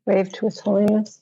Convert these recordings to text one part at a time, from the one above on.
Wave to His Holiness.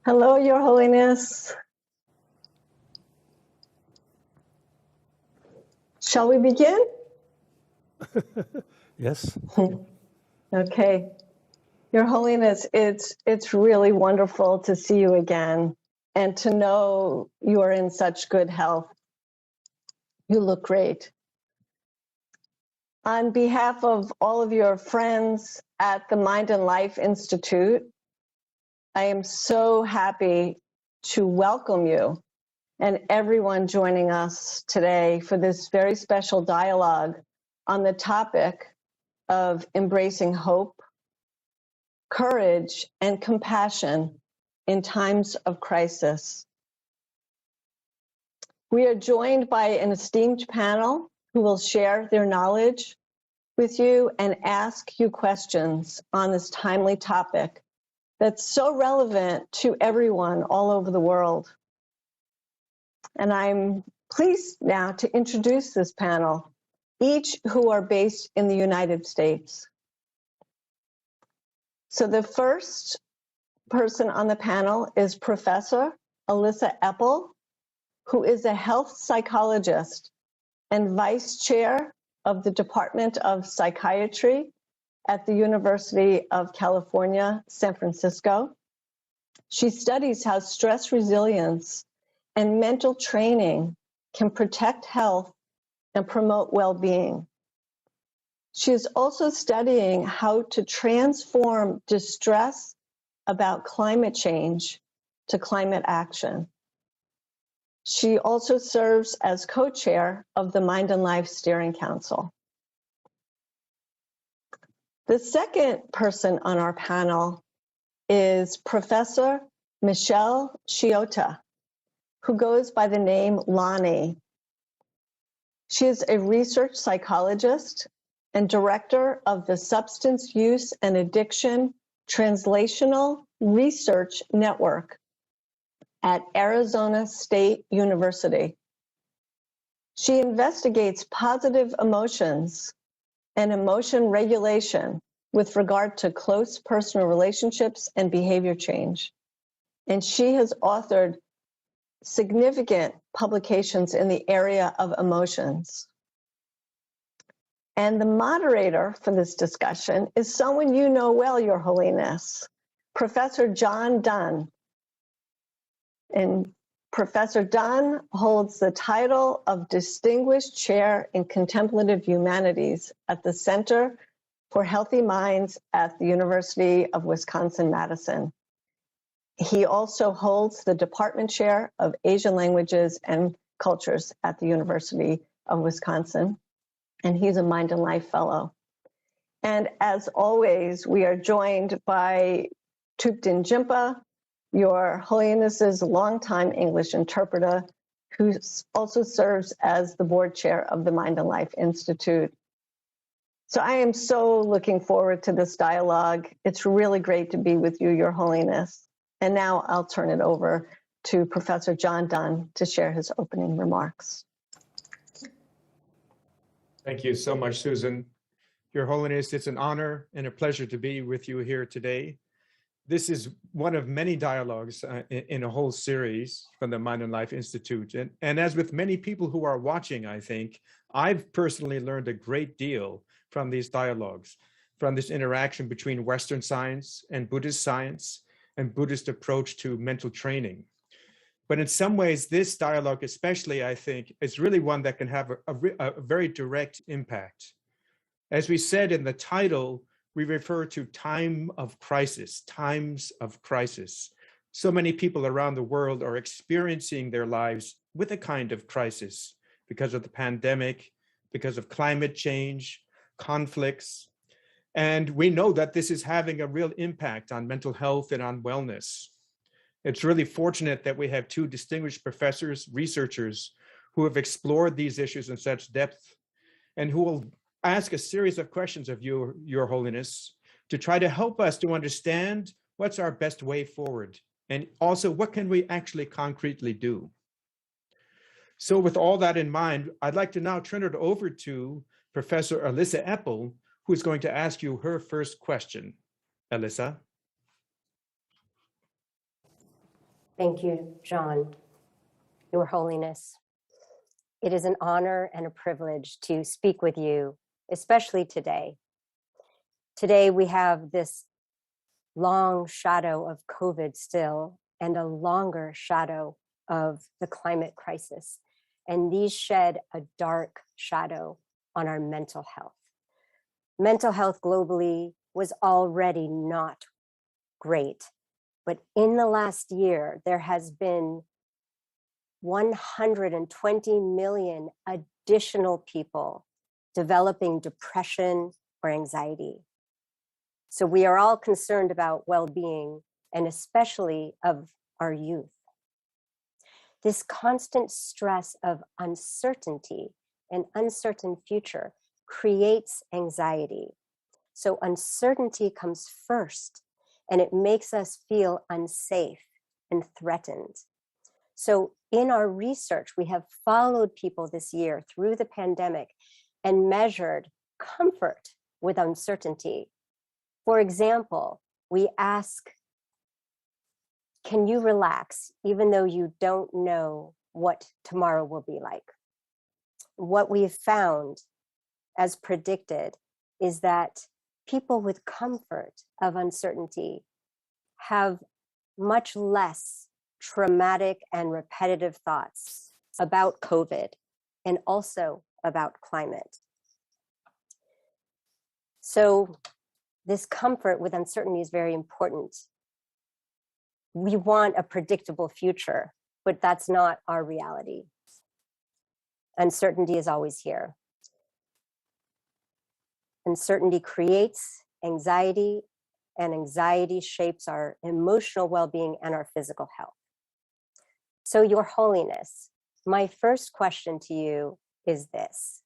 Hello, Your Holiness. Shall we begin? Yes. Okay. Your Holiness, it's really wonderful to see you again and to know you are in such good health. You look great. On behalf of all of your friends at the Mind and Life Institute, I am so happy to welcome you and everyone joining us today for this very special dialogue on the topic of embracing hope, courage, and compassion in times of crisis. We are joined by an esteemed panel who will share their knowledge with you and ask you questions on this timely topic that's so relevant to everyone all over the world. And I'm pleased now to introduce this panel, each who are based in the United States. So the first person on the panel is Professor Alyssa Epel, who is a health psychologist and vice chair of the Department of Psychiatry at the University of California, San Francisco. She studies how stress resilience and mental training can protect health and promote well-being. She is also studying how to transform distress about climate change to climate action. She also serves as co-chair of the Mind and Life Steering Council. The second person on our panel is Professor Michelle Chiota, who goes by the name Lonnie. She is a research psychologist and director of the Substance Use and Addiction Translational Research Network at Arizona State University. She investigates positive emotions and emotion regulation with regard to close personal relationships and behavior change. And she has authored significant publications in the area of emotions. And the moderator for this discussion is someone you know well, Your Holiness, Professor John Dunn. And Professor Dunn holds the title of Distinguished Chair in Contemplative Humanities at the Center for Healthy Minds at the University of Wisconsin-Madison. He also holds the Department Chair of Asian Languages and Cultures at the University of Wisconsin, and he's a Mind and Life Fellow. And as always, we are joined by Thupten Jinpa, Your Holiness's longtime English interpreter, who also serves as the board chair of the Mind and Life Institute. So I am so looking forward to this dialogue. It's really great to be with you, Your Holiness. And now I'll turn it over to Professor John Dunn to share his opening remarks. Thank you so much, Susan. Your Holiness, it's an honor and a pleasure to be with you here today. This is one of many dialogues in a whole series from the Mind and Life Institute. And as with many people who are watching, I think, I've personally learned a great deal from these dialogues, from this interaction between Western science and Buddhist science and Buddhist approach to mental training. But in some ways, this dialogue especially, I think, is really one that can have a very direct impact. As we said in the title, we refer to times of crisis. So many people around the world are experiencing their lives with a kind of crisis because of the pandemic, because of climate change, conflicts. And we know that this is having a real impact on mental health and on wellness. It's really fortunate that we have two distinguished professors, researchers, who have explored these issues in such depth and who will ask a series of questions of you, Your Holiness, to try to help us to understand what's our best way forward, and also what can we actually concretely do. So with all that in mind, I'd like to now turn it over to Professor Alyssa Epel, who's going to ask you her first question. Alyssa. Thank you, John. Your Holiness, it is an honor and a privilege to speak with you, especially today. Today we have this long shadow of COVID still, and a longer shadow of the climate crisis. And these shed a dark shadow on our mental health. Mental health globally was already not great, but in the last year, there has been 120 million additional people developing depression or anxiety. So we are all concerned about well-being, and especially of our youth. This constant stress of uncertainty and uncertain future creates anxiety. So uncertainty comes first, and it makes us feel unsafe and threatened. So in our research, we have followed people this year through the pandemic and measured comfort with uncertainty. For example, we ask, can you relax even though you don't know what tomorrow will be like? What we've found, as predicted, is that people with comfort of uncertainty have much less traumatic and repetitive thoughts about COVID and also about climate. So this comfort with uncertainty is very important. We want a predictable future, but that's not our reality. Uncertainty is always here. Uncertainty creates anxiety, and anxiety shapes our emotional well-being and our physical health. So, Your Holiness, my first question to you is this: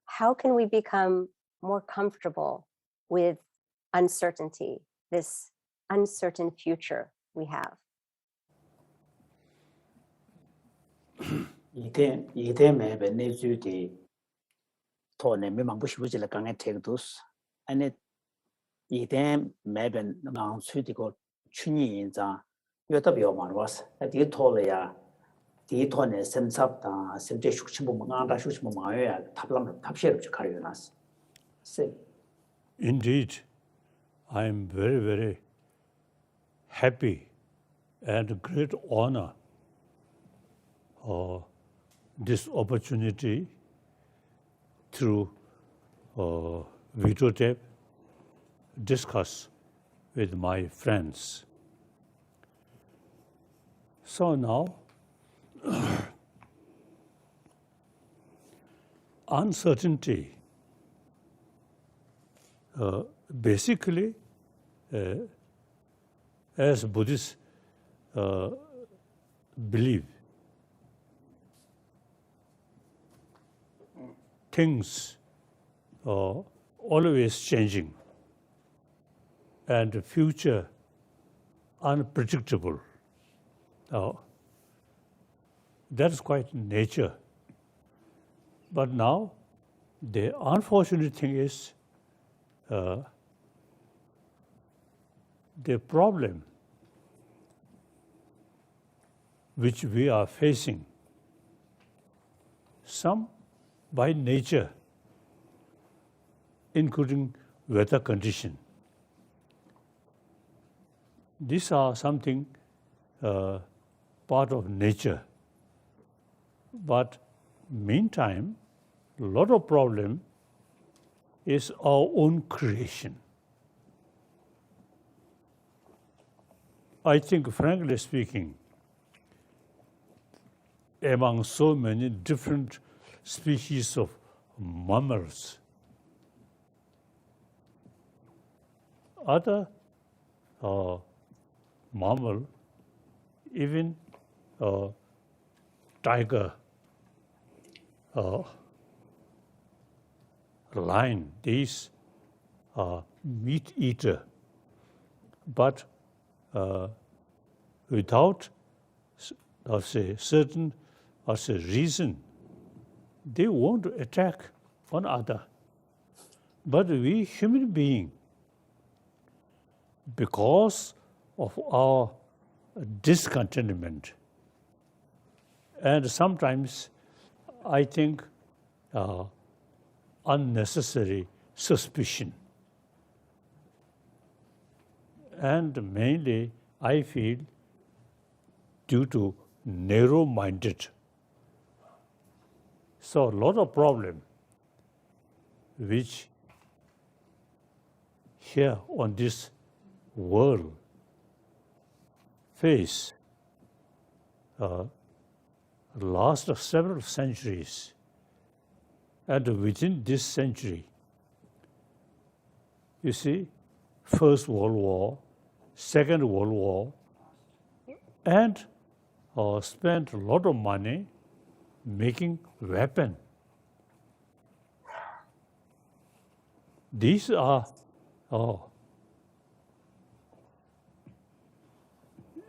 how can we become more comfortable with uncertainty, this uncertain future we have? 이때 매번 내주디 토네 매만 부시부지를 강에 태도스 아니 이때 매번 막 수디고 춘이인자 여다 비어만 왔어 디 토래야 디 토네 셈삽다 셈제 숙침부 망한다 숙침부 망해야 탑람 탑시를 가려놨어. Indeed, I am very, very happy and great honor this opportunity through videotape discuss with my friends. So now, uncertainty basically, as Buddhists believe, things always changing and the future unpredictable. That's quite nature. But now, the unfortunate thing is the problem which we are facing, some by nature, including weather condition. These are something part of nature. But meantime, a lot of problem is our own creation. I think, frankly speaking, among so many different species of mammals, other mammal, even tiger, lion, these are meat eater, but without certain reason, they won't attack one another. But we human beings, because of our discontentment, and sometimes I think unnecessary suspicion, and mainly I feel due to narrow-minded. So a lot of problem which here on this world face last several centuries, and within this century, you see, First World War, Second World War, and spent a lot of money making weapons. These are,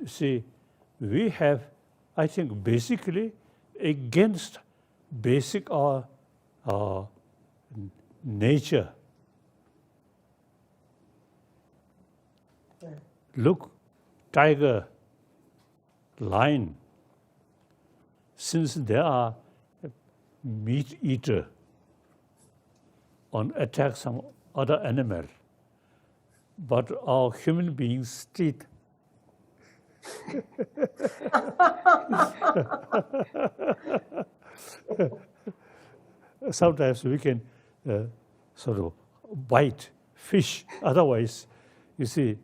see, we have, I think, basically against basic nature. Look, tiger, lion, since they are meat eater, on attack some other animal, but our human beings' teeth sometimes we can sort of bite fish. Otherwise, you see,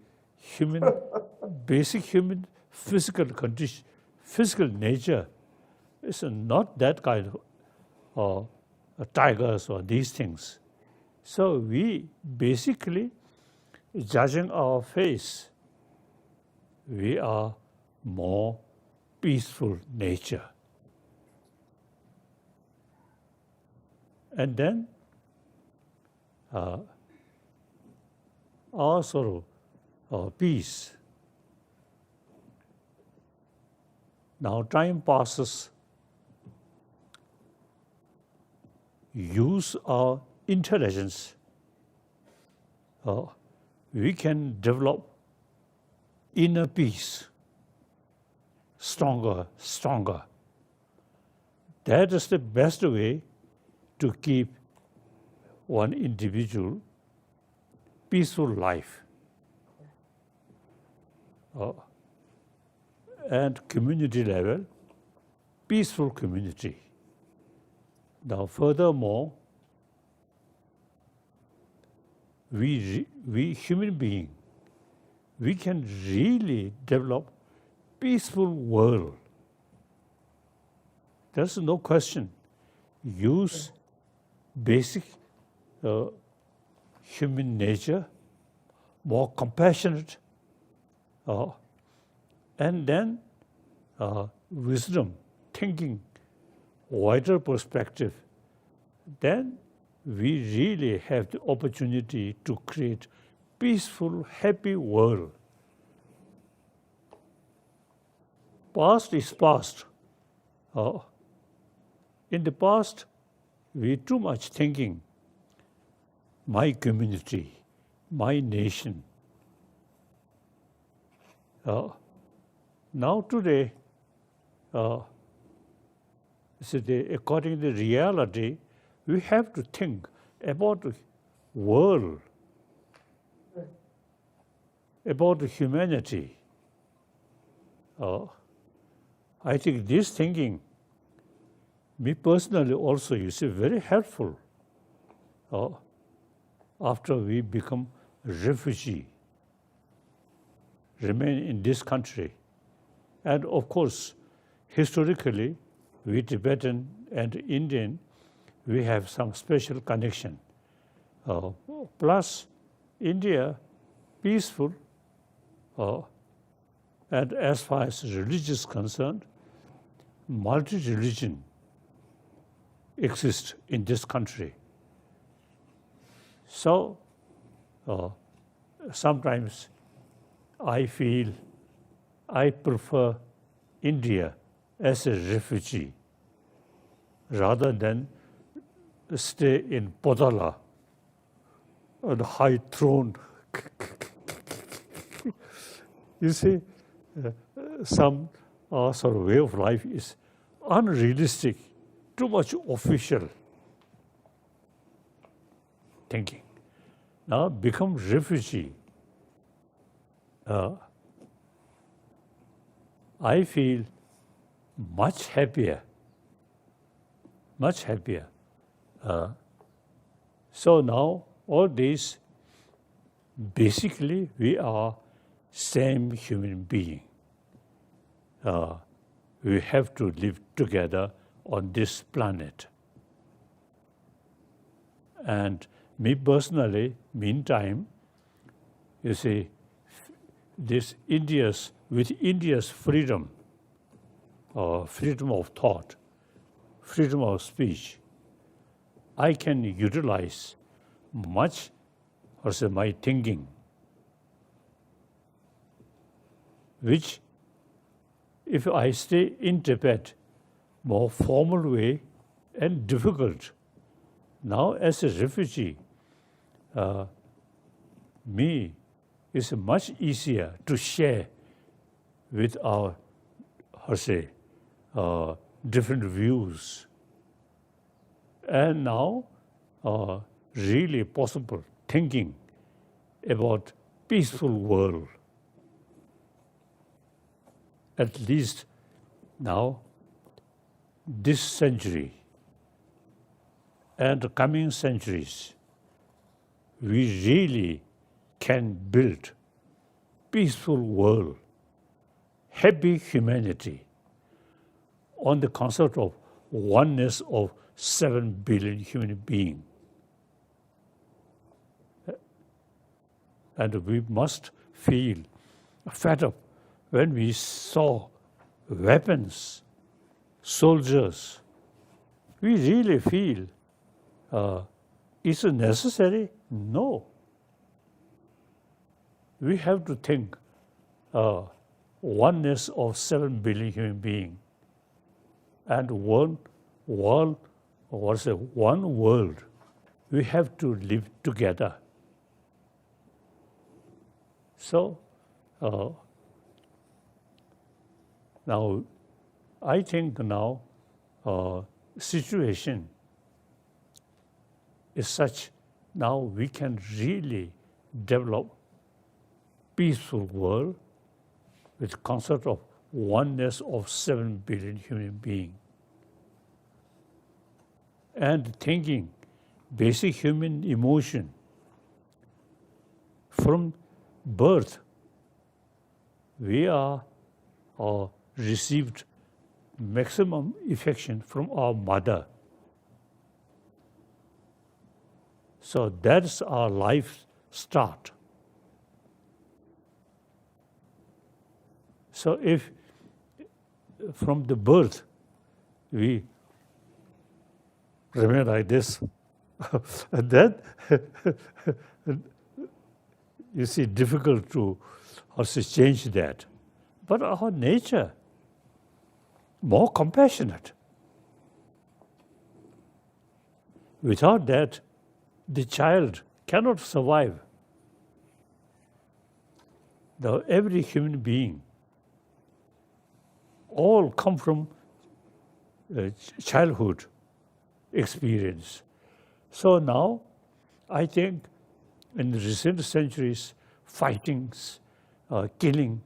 basic human physical condition, physical nature is not that kind of tigers or these things. So we basically, judging our face, we are more peaceful nature. And then our sort of peace. Now time passes, use our intelligence, we can develop inner peace, stronger. That is the best way to keep one individual peaceful life. And community level, peaceful community. Now, furthermore, we human beings, we can really develop peaceful world. There's no question. Use basic human nature, more compassionate, and then wisdom, thinking, wider perspective. Then we really have the opportunity to create peaceful, happy world. Past is past. In the past, we too much thinking, my community, my nation. Now today, according to reality, we have to think about the world, about the humanity. I think this thinking, me personally also, very helpful after we become refugee, remain in this country. And of course, historically, we Tibetan and Indian, we have some special connection. Plus, India, peaceful, and as far as religion is concerned, multi-religion exists in this country. So, sometimes I feel I prefer India as a refugee rather than stay in Potala on a high throne. You see, some sort of way of life is unrealistic, too much official thinking. Now become refugee. I feel much happier, much happier. So now all these, basically we are same human being. We have to live together on this planet. And me personally, meantime, you see, with India's freedom, freedom of thought, freedom of speech, I can utilize much also my thinking, which if I stay in Tibet, more formal way and difficult. Now as a refugee, me is much easier to share with our, different views. And now, really possible thinking about peaceful world. At least now, this century and the coming centuries, we really can build peaceful world, happy humanity on the concept of oneness of 7 billion human beings. And we must feel fed up when we saw weapons, soldiers. We really feel, is it necessary? No. We have to think oneness of 7 billion human beings and one world, one world. We have to live together. So now, I think now situation is such now we can really develop peaceful world with concept of oneness of 7 billion human beings. And thinking basic human emotion from birth, we are received maximum affection from our mother. So that's our life start. So if from the birth we remain like this, And then, you see, difficult to also change that. But our nature, more compassionate. Without that, the child cannot survive. Every human being, all come from childhood experience. So now, I think in the recent centuries, fightings, killing,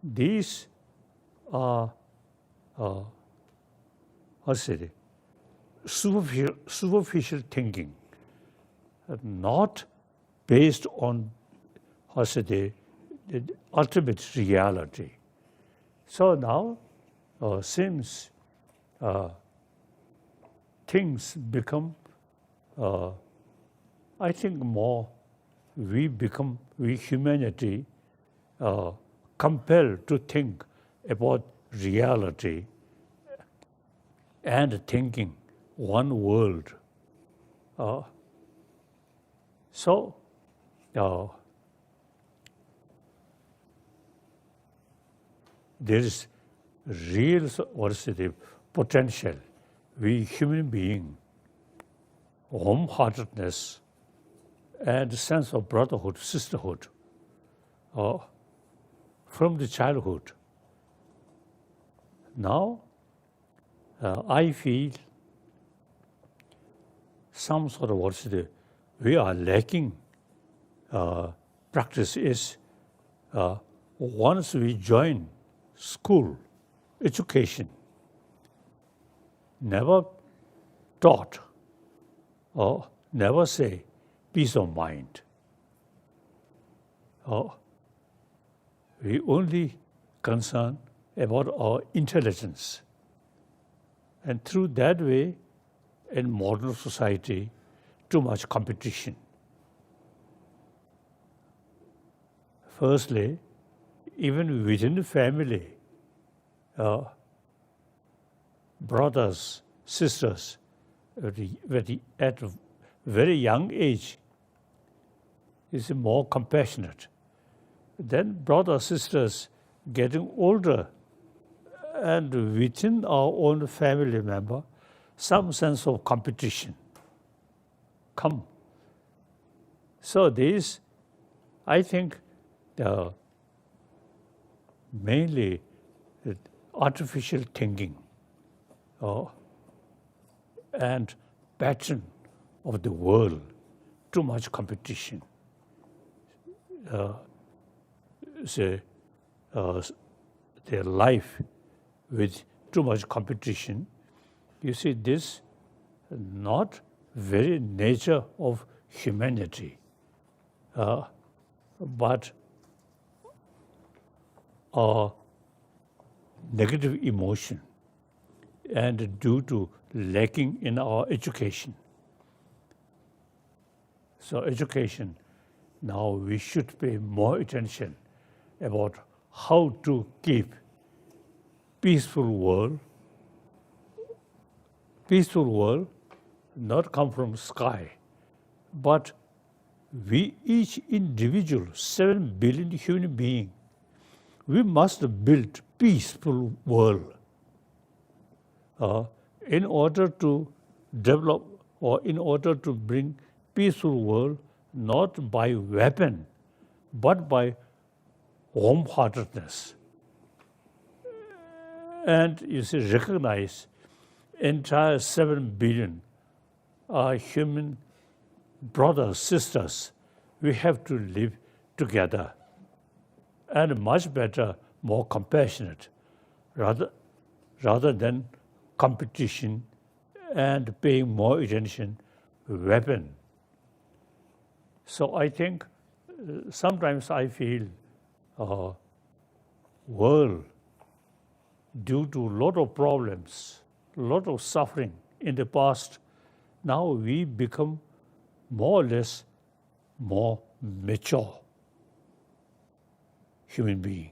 these are, superficial thinking, not based on, the ultimate reality. So now, since things become, I think we humanity, compelled to think about reality and thinking one world. So, there is real potential. We human being, warm-heartedness, and sense of brotherhood, sisterhood, from the childhood. Now, I feel some sort of we are lacking practice is once we join school, education, never taught or never say peace of mind. We only concern about our intelligence. And through that way, in modern society, too much competition. Firstly, even within the family, brothers, sisters, at a very young age, is more compassionate. Then brothers, sisters getting older, and within our own family member, some sense of competition come. So this, I think, mainly artificial thinking and pattern of the world, too much competition. Their life with too much competition. You see, this not very nature of humanity, but a negative emotion, and due to lacking in our education. So education, now we should pay more attention about how to keep peaceful world not come from sky, but we each individual, 7 billion human beings, we must build peaceful world in order to develop or in order to bring peaceful world, not by weapon, but by warm-heartedness. And you see, recognize entire 7 billion are human brothers, sisters. We have to live together, and much better, more compassionate, rather than competition and paying more attention to weapon. So I think sometimes I feel world, due to a lot of problems, a lot of suffering in the past, now we become more or less more mature human being.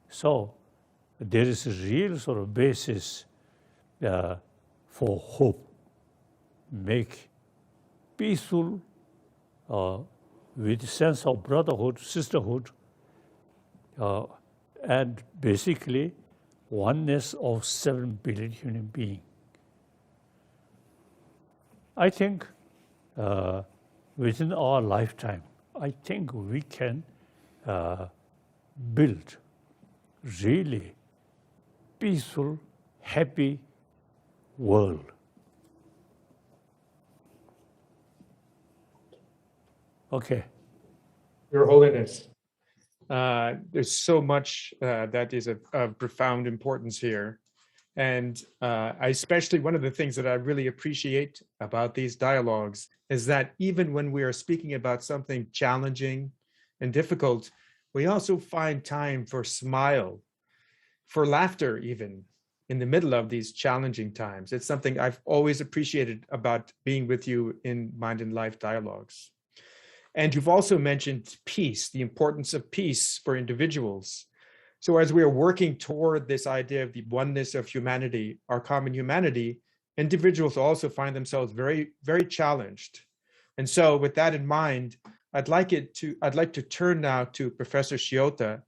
So there is a real sort of basis for hope, make peaceful with sense of brotherhood, sisterhood, and basically oneness of 7 billion human beings. I think within our lifetime, I think we can build really peaceful, happy world. Okay. Your Holiness, there's so much that is of profound importance here. And I especially, one of the things that I really appreciate about these dialogues is that even when we are speaking about something challenging and difficult, we also find time for smile, for laughter even in the middle of these challenging times. It's something I've always appreciated about being with you in Mind and Life dialogues. And you've also mentioned peace, the importance of peace for individuals. So as we are working toward this idea of the oneness of humanity, our common humanity, individuals also find themselves very, very challenged. And so with that in mind, I'd like to turn now to Professor Shiota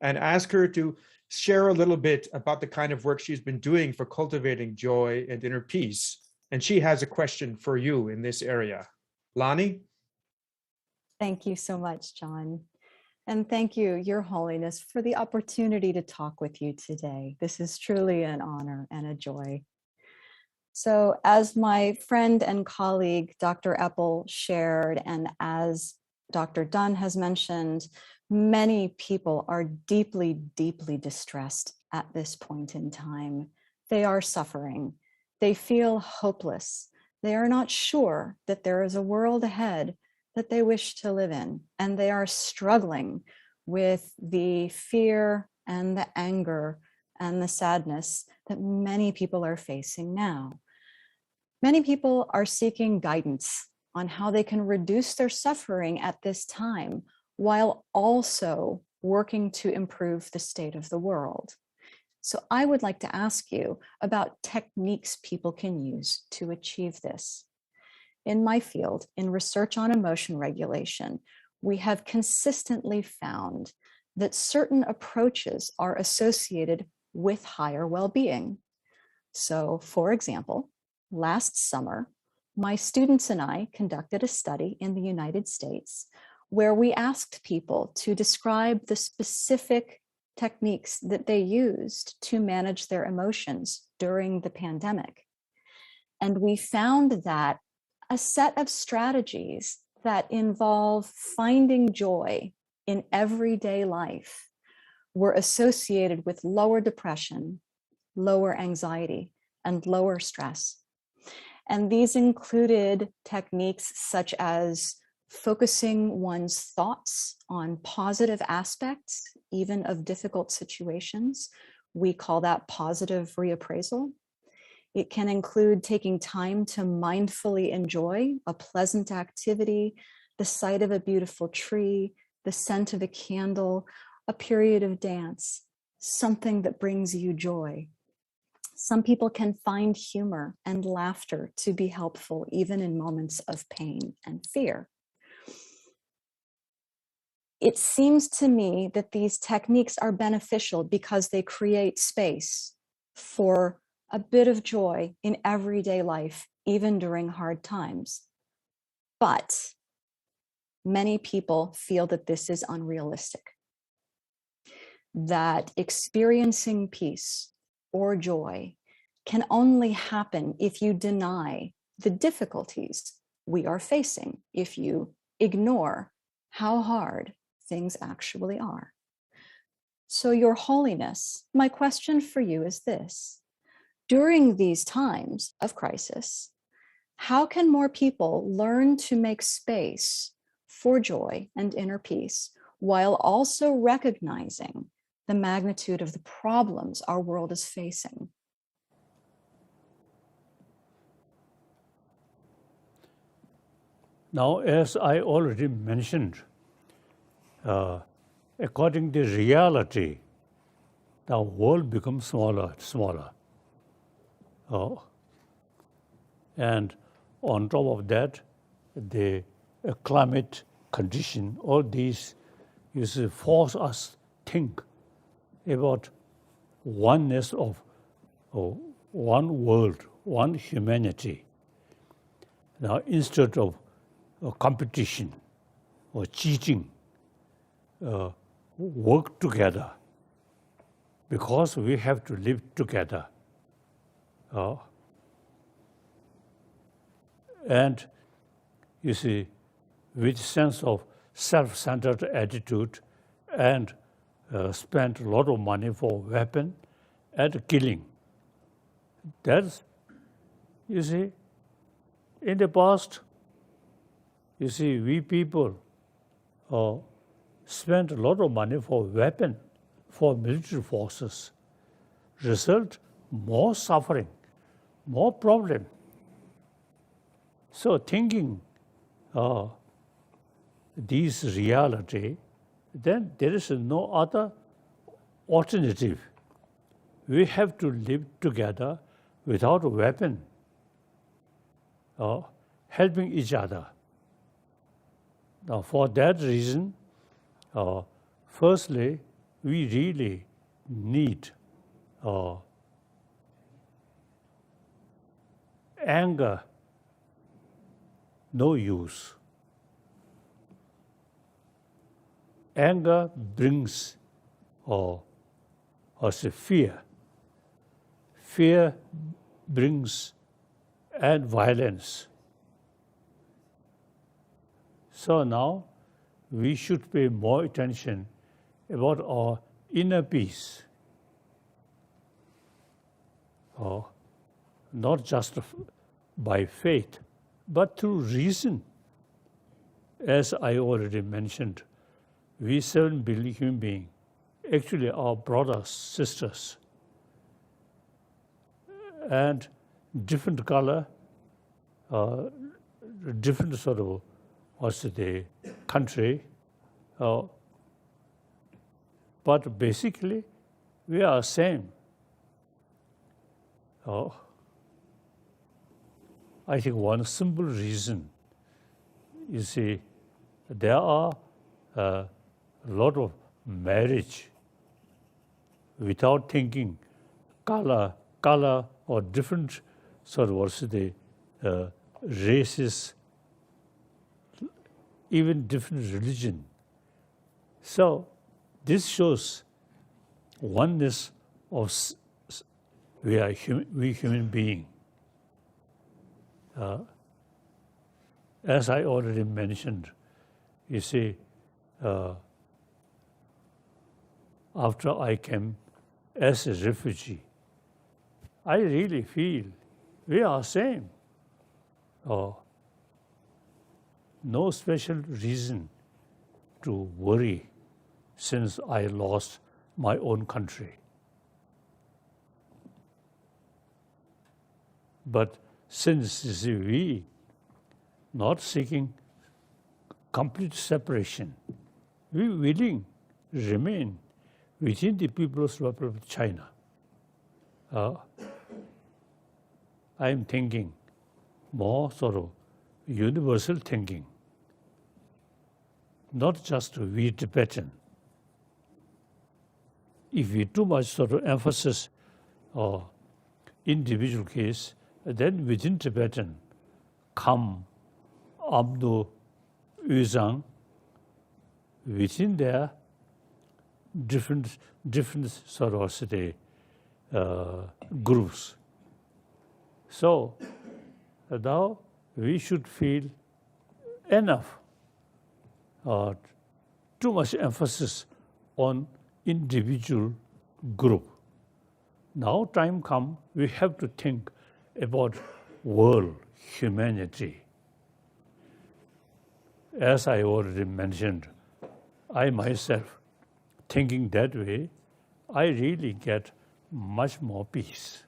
and ask her to share a little bit about the kind of work she's been doing for cultivating joy and inner peace. And she has a question for you in this area. Lonnie? Thank you so much, John. And thank you, Your Holiness, for the opportunity to talk with you today. This is truly an honor and a joy. So as my friend and colleague, Dr. Eppel, shared, and as Dr. Dunn has mentioned, many people are deeply, deeply distressed at this point in time. They are suffering. They feel hopeless. They are not sure that there is a world ahead that they wish to live in, and they are struggling with the fear and the anger and the sadness that many people are facing now. Many people are seeking guidance on how they can reduce their suffering at this time while also working to improve the state of the world. So I would like to ask you about techniques people can use to achieve this. In my field, in research on emotion regulation, we have consistently found that certain approaches are associated with higher well-being. So, for example, last summer, my students and I conducted a study in the United States where we asked people to describe the specific techniques that they used to manage their emotions during the pandemic. And we found that a set of strategies that involve finding joy in everyday life were associated with lower depression, lower anxiety, and lower stress. And these included techniques such as focusing one's thoughts on positive aspects, even of difficult situations. We call that positive reappraisal. It can include taking time to mindfully enjoy a pleasant activity, the sight of a beautiful tree, the scent of a candle, a period of dance, something that brings you joy. Some people can find humor and laughter to be helpful even in moments of pain and fear. It seems to me that these techniques are beneficial because they create space for a bit of joy in everyday life, even during hard times. But many people feel that this is unrealistic, that experiencing peace or joy can only happen if you deny the difficulties we are facing, if you ignore how hard things actually are. So, Your Holiness, my question for you is this. During these times of crisis, how can more people learn to make space for joy and inner peace while also recognizing the magnitude of the problems our world is facing? Now, as I already mentioned, according to reality, the world becomes smaller and smaller. And on top of that, the climate condition, all these is force us think about oneness of one world, one humanity. Now, instead of competition or cheating, work together, because we have to live together. And you see, with sense of self-centered attitude and spent a lot of money for weapon and killing. That's, you see, in the past, you see, we people spent a lot of money for weapon, for military forces. Result, more suffering, more problem. So thinking this reality, then there is no other alternative. We have to live together without a weapon, helping each other. Now, for that reason, firstly, we really need anger, no use. Anger brings us fear. Fear brings and violence. So now we should pay more attention about our inner peace. Not just by faith, but through reason. As I already mentioned, we 7 billion human beings, actually our brothers, sisters, and different color, different sort of, what's the country, but basically we are same. I think one simple reason, you see, there are a lot of marriage without thinking color or different sort of what's the races, even different religion. So this shows oneness of we human being. As I already mentioned, you see, after I came as a refugee, I really feel we are same. No special reason to worry since I lost my own country. But since we not seeking complete separation, we willing remain within the People's Republic of China. I am thinking more sort of universal thinking, not just we Tibetan. If we too much sort of emphasis or individual case, then within Tibetan, Kham, Amdo, Yuzhang, within their different sort of say, groups. So now we should feel enough, too much emphasis on individual group. Now time come, we have to think about world, humanity. As I already mentioned, I myself, thinking that way, I really get much more peace.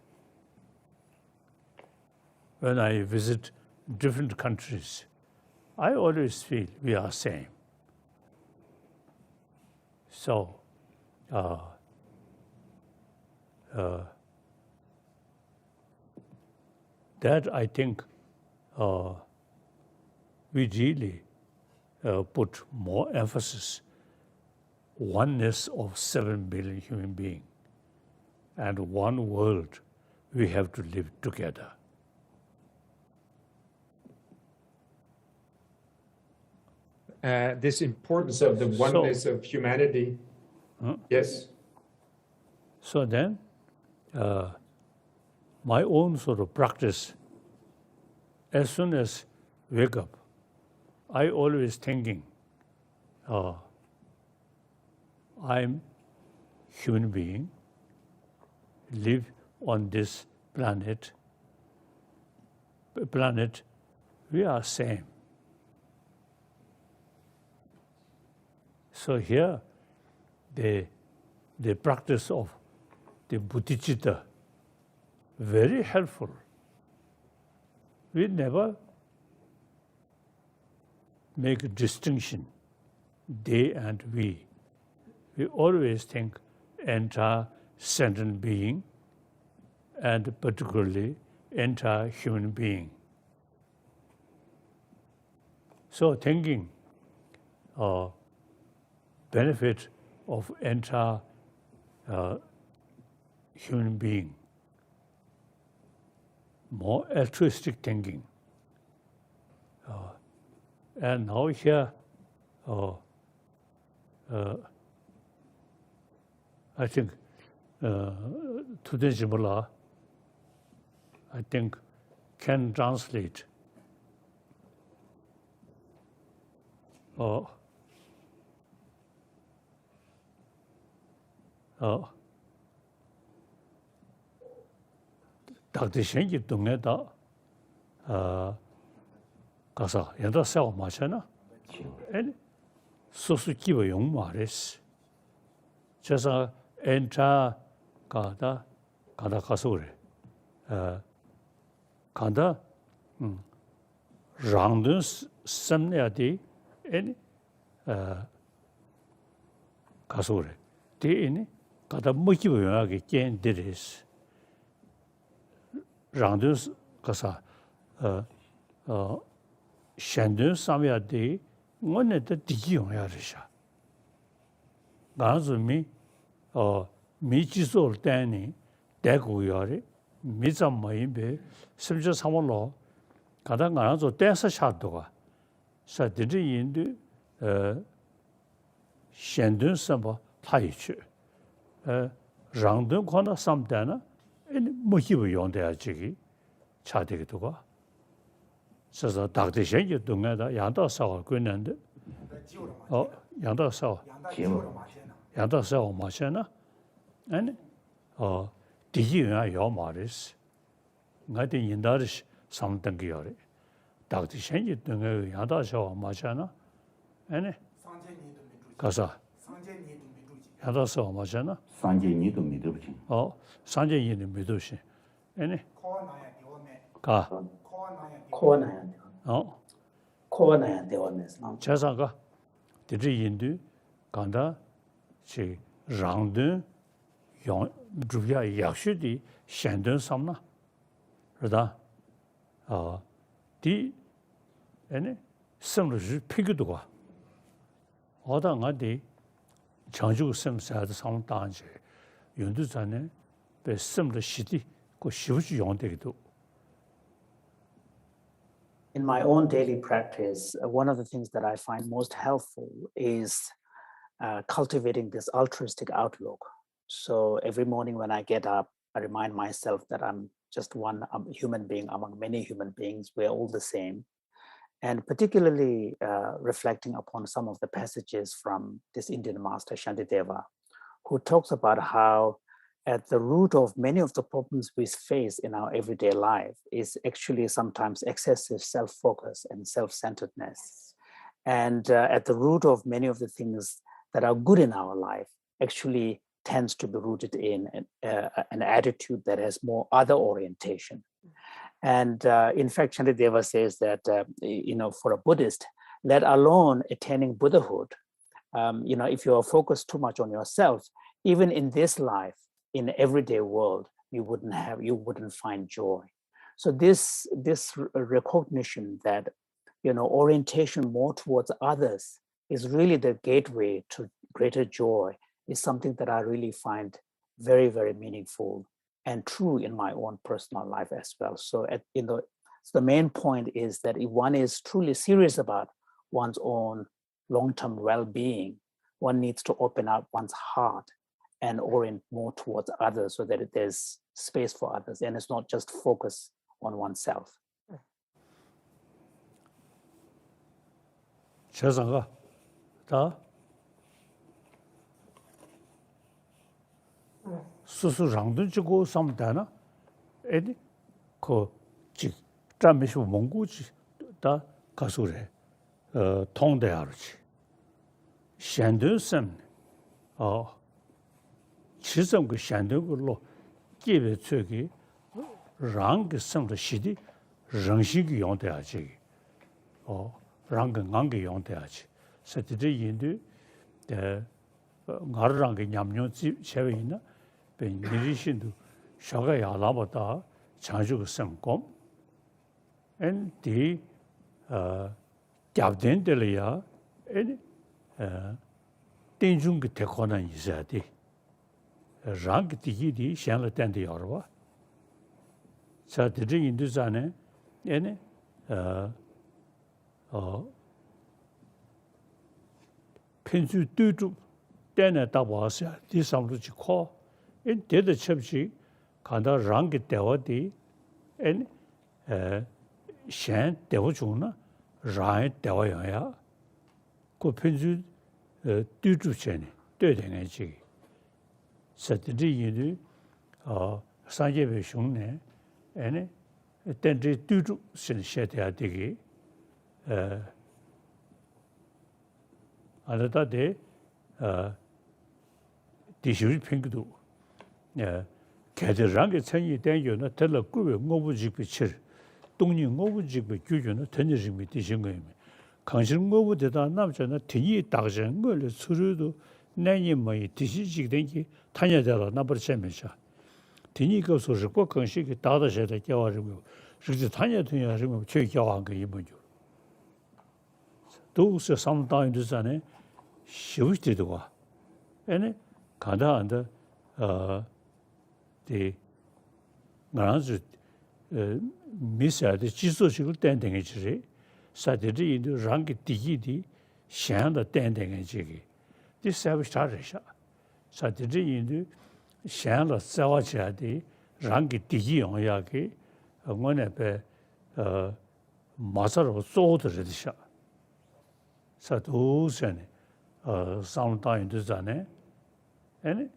When I visit different countries, I always feel we are same. So, that I think we really put more emphasis oneness of 7 billion human beings and one world we have to live together. This importance of the oneness of humanity. Yes. So then, my own sort of practice, as soon as wake up, I always thinking, I'm human being, live on this planet, we are same. So here, the practice of the bodhicitta, very helpful. We never make a distinction, they and we. We always think entire sentient being and particularly entire human being. So thinking benefit of entire human being, more altruistic thinking. And now here, I think today's Jimala, I think, can translate Dr. Shenji Dungeda Kasa, Yanda Sao Machana, and Sosukiwa Young Maris. Just entire Kanda Kasure. Kanda Rangdun Samneadi, and Kasure. The in Kata Mukiwagi Ken did this. Rangdun Kasa Shandun Samyadi, one at the Digion Yarisha. Ganzumi Michizol Dani, Dagu Yari, Mizam Maimbe, Simja Samolo, Kadanganazo Dancer Shadoga. Sadidi Indu Shandun Samba Taichu. Rangdun Kona Samdana, and Mukibu Yonda Jigi, Chadigatoga. Says a Dr. Shenji Dungada, Yanda Sawa Gwynand. Oh, Yanda Sawa. Yanda Sawa Machana. And Digi Yo Maris. Nothing in Darish something Giori. Dr. Shenji Dunga Yanda Sawa Machana. And Kasa. Yanda Sawa Machana. Sanje Nido Midubchi. Oh, Sanje Yin Midushi. And Ka. Kowanaya. Oh. Kowanaya Devanes. Chasaga, Didi Yindu, Kanda, Chi Rangdun, Druvia Yakshudi, Shandun Samna. Rada, Di, and similar Pigudua. Oda Ngadi, Chanju Sim said some dance. Yunduzane, the similar shitty, go Shivuchi Yondedu. In my own daily practice, one of the things that I find most helpful is cultivating this altruistic outlook. So every morning when I get up, I remind myself that I'm just one human being among many human beings. We're all the same. And particularly reflecting upon some of the passages from this Indian master, Shantideva, who talks about how at the root of many of the problems we face in our everyday life is actually sometimes excessive self-focus and self-centeredness. And at the root of many of the things that are good in our life actually tends to be rooted in an attitude that has more other orientation. And in fact, Shantideva says that, for a Buddhist, let alone attaining Buddhahood, if you are focused too much on yourself, even in this life, in the everyday world, you wouldn't find joy. So this recognition that, orientation more towards others is really the gateway to greater joy is something that I really find very, very meaningful and true in my own personal life as well. So the main point is that if one is truly serious about one's own long-term well-being, one needs to open up one's heart and orient more towards others so that there's space for others and it's not just focus on oneself. 세상아 다 수수랑도 주고 삼다나 에디 그직 잠시고 몽구지 다 가수래 통대하르지 샹드섬 지성 그 샹드글로 기베 최기 랑게 성의 시디 정식이 용대하지 랑게 낭게 용대하지 세트제 인도 가르랑게 냠뇨지 쉐베이나 벤 미리신도 샤가 야라보다 자주가 성공 엔디 갑된들이야 땡중 그 대권은 있어야 돼 랑게 디기디 샹을 땐데 여러와 자 드리 인도자네 얘네 편수 뚜뚜 때에 따와서 디삼루지 코 인 데드 첩시 간다 랑게 때워디 엔 셴 때워주나 라이 때워야 그 편수 뚜뚜 전에 되되는지 서드리 인도 산제베 숑네 에네 땐지 뚜뚜 신셰대야 되기 알다데 디슈리 핑크도 개들랑게 천이 된요는 들러 꾸베 ngo부직비 칠 동니 ngo부직비 규주는 던지직비 디신 거예요. 강신 ngo부대다 남자는 뒤에 딱전 걸 수르도 내니 뭐이 디시직 된기 타냐자라 나버셔면서 뒤니 그 소식과 건식이 다다셔다 겨와지고 그래서 타냐더냐 지금 최 겨한 거 이번주 도스 상당히 전에 쉬우지도 와. 에네 가다한데 디 나즈 미사데 지소식을 땡땡이 지리 사데리 인도 랑기 디기디 샹다 땡땡이 지기 디 서비스타르샤 사데리 인도 샹라 사와차디 랑기 디기 용야기 응원에베 마사로 소드르디샤 사도선에 상당히 전에 에네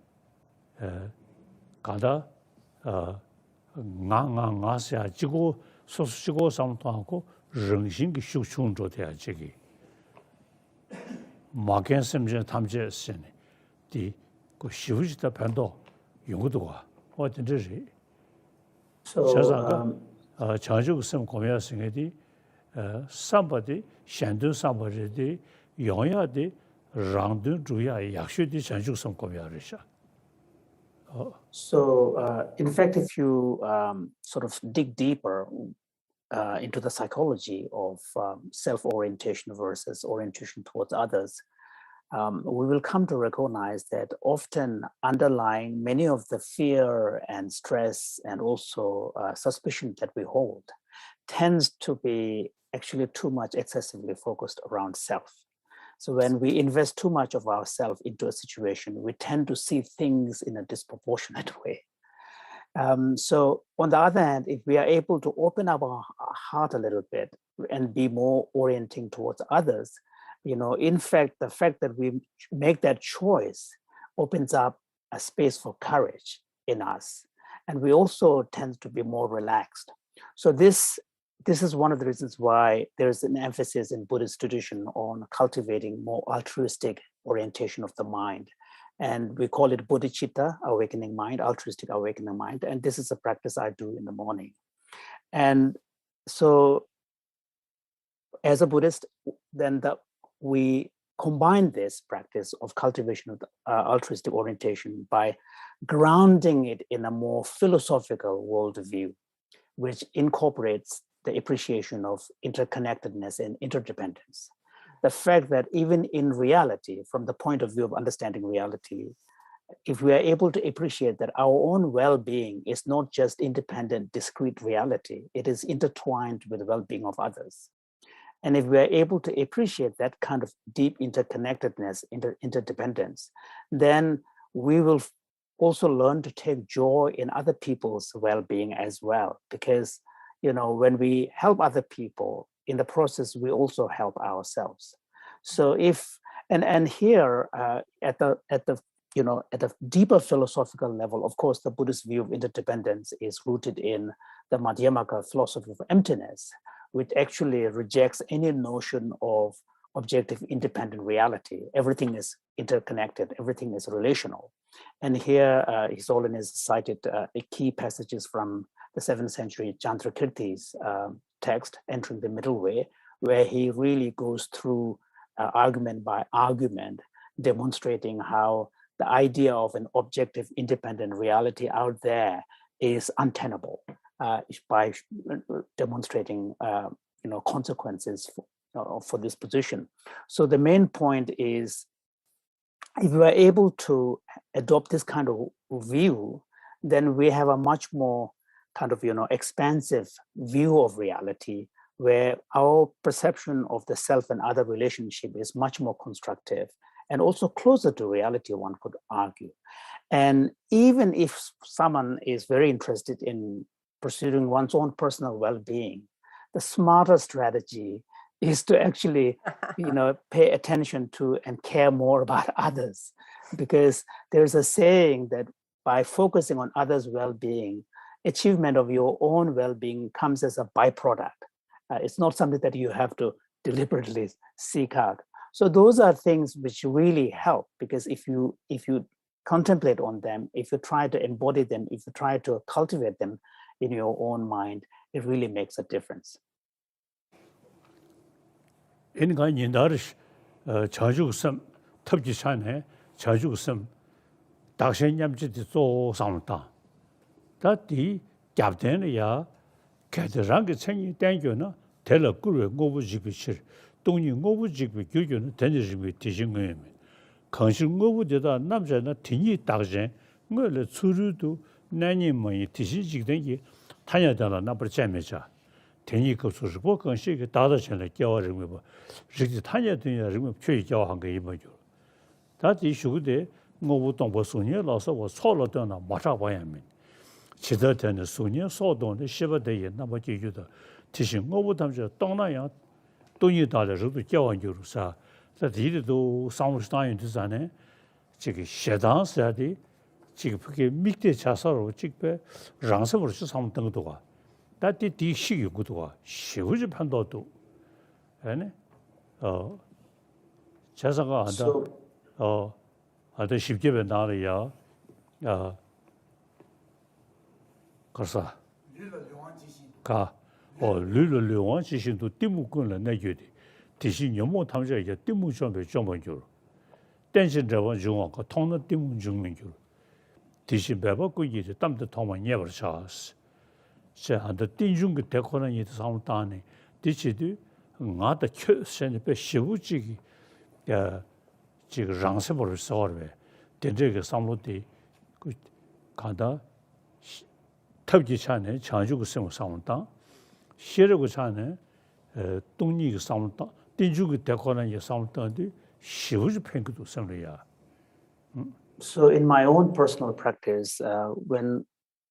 가다 나나나샤 지고 소수지고 상당하고 정신기 숙충조 돼야 지기 마겐섬제 탐제스네 디그 시우지다 반도 용도가 어떤지 So 자주고 섬 고면성에디 somebody 샹든 somebody 용야디 랑든 주야 약슈디 자주고 섬 고면하셔 So, in fact, if you sort of dig deeper into the psychology of self-orientation versus orientation towards others, we will come to recognize that often underlying many of the fear and stress and also suspicion that we hold tends to be actually too much excessively focused around self. So when we invest too much of ourselves into a situation, we tend to see things in a disproportionate way. So on the other hand, if we are able to open up our heart a little bit and be more orienting towards others, in fact, the fact that we make that choice opens up a space for courage in us. And we also tend to be more relaxed. So this is one of the reasons why there's an emphasis in Buddhist tradition on cultivating more altruistic orientation of the mind. And we call it bodhicitta, awakening mind, altruistic awakening mind. And this is a practice I do in the morning. And so as a Buddhist, then we combine this practice of cultivation of the, altruistic orientation by grounding it in a more philosophical worldview. which incorporates the appreciation of interconnectedness and interdependence. The fact that even in reality, from the point of view of understanding reality, if we are able to appreciate that our own well-being is not just independent, discrete reality, it is intertwined with the well-being of others. And if we are able to appreciate that kind of deep interconnectedness, interdependence, then we will also learn to take joy in other people's well-being as well. Because, when we help other people, in the process, we also help ourselves. So and here at the deeper philosophical level, of course, the Buddhist view of interdependence is rooted in the Madhyamaka philosophy of emptiness, which actually rejects any notion of objective independent reality. Everything is interconnected, everything is relational. And here, His Holiness cited key passages from the 7th century Chandrakirti's text, Entering the Middle Way, where he really goes through argument by argument, demonstrating how the idea of an objective independent reality out there is untenable, by demonstrating consequences for this position. So the main point is, if we are able to adopt this kind of view, then we have a much more kind of expansive view of reality, where our perception of the self and other relationship is much more constructive and also closer to reality, one could argue. And even if someone is very interested in pursuing one's own personal well-being, the smarter strategy is to actually, pay attention to and care more about others. Because there's a saying that by focusing on others' well-being, achievement of your own well-being comes as a byproduct. It's not something that you have to deliberately seek out. So those are things which really help, because if you contemplate on them, if you try to embody them, if you try to cultivate them in your own mind, it really makes a difference. 인가 인다르시 자주섬 탑지산에 자주섬 다신냠지도 조 상다 다디 갑된이야 개들한게 생이 땡겨나 텔럽구르 고부지비실 동이 고부지비 교교는 된지비 되신거예요. 건신 고부되다 남자나 tin이 딱제 뭐를 추르도 나님이 티시직된게 타냐다라 나버 재매자 ten이 그 수습고 건시게 다다전에 겨워르면 뭐 저기 타냐더냐 그러면 최이 겨한 거 이거죠. 다디 슈데 고부 동보 소녀 라서 뭐 솔로더나 맞아 봐야면 지더되는 소녀 소동의 시버대에 나머 제주도 티신 고부 담저 동나야 돈이 다르도 겨wan주로서 다디도 상무스타인 되잖아요. 지금 셰단스야디 지금 그게 밑에 자서로 직배 랑서로 상무 등도가 다디 디식이 구도가 시우지 판도도 아니 자사가 한다 아더 쉽게 나라야 그래서 가 르르르원 지신도 띠무꾼을 내주디 대신 연모 탐자 이제 띠무 좀be 좀번줄 댄신 저번 중앙과 통는 띠무 중민줄 대신 배바고 이제 땀도 통만 예버셔스 제한테 띵중그 대코는 이 상담단에 디치도 나다 최선의 시부지기 지금 장세벌을 써버려 된저게 상로대 그 가다 탑지찬에 자주고 생활 상담단 시르고 산에 동리그 상담단 띵중그 대코는 이 상담단데 시부지 팽크도 생려야. So in my own personal practice, when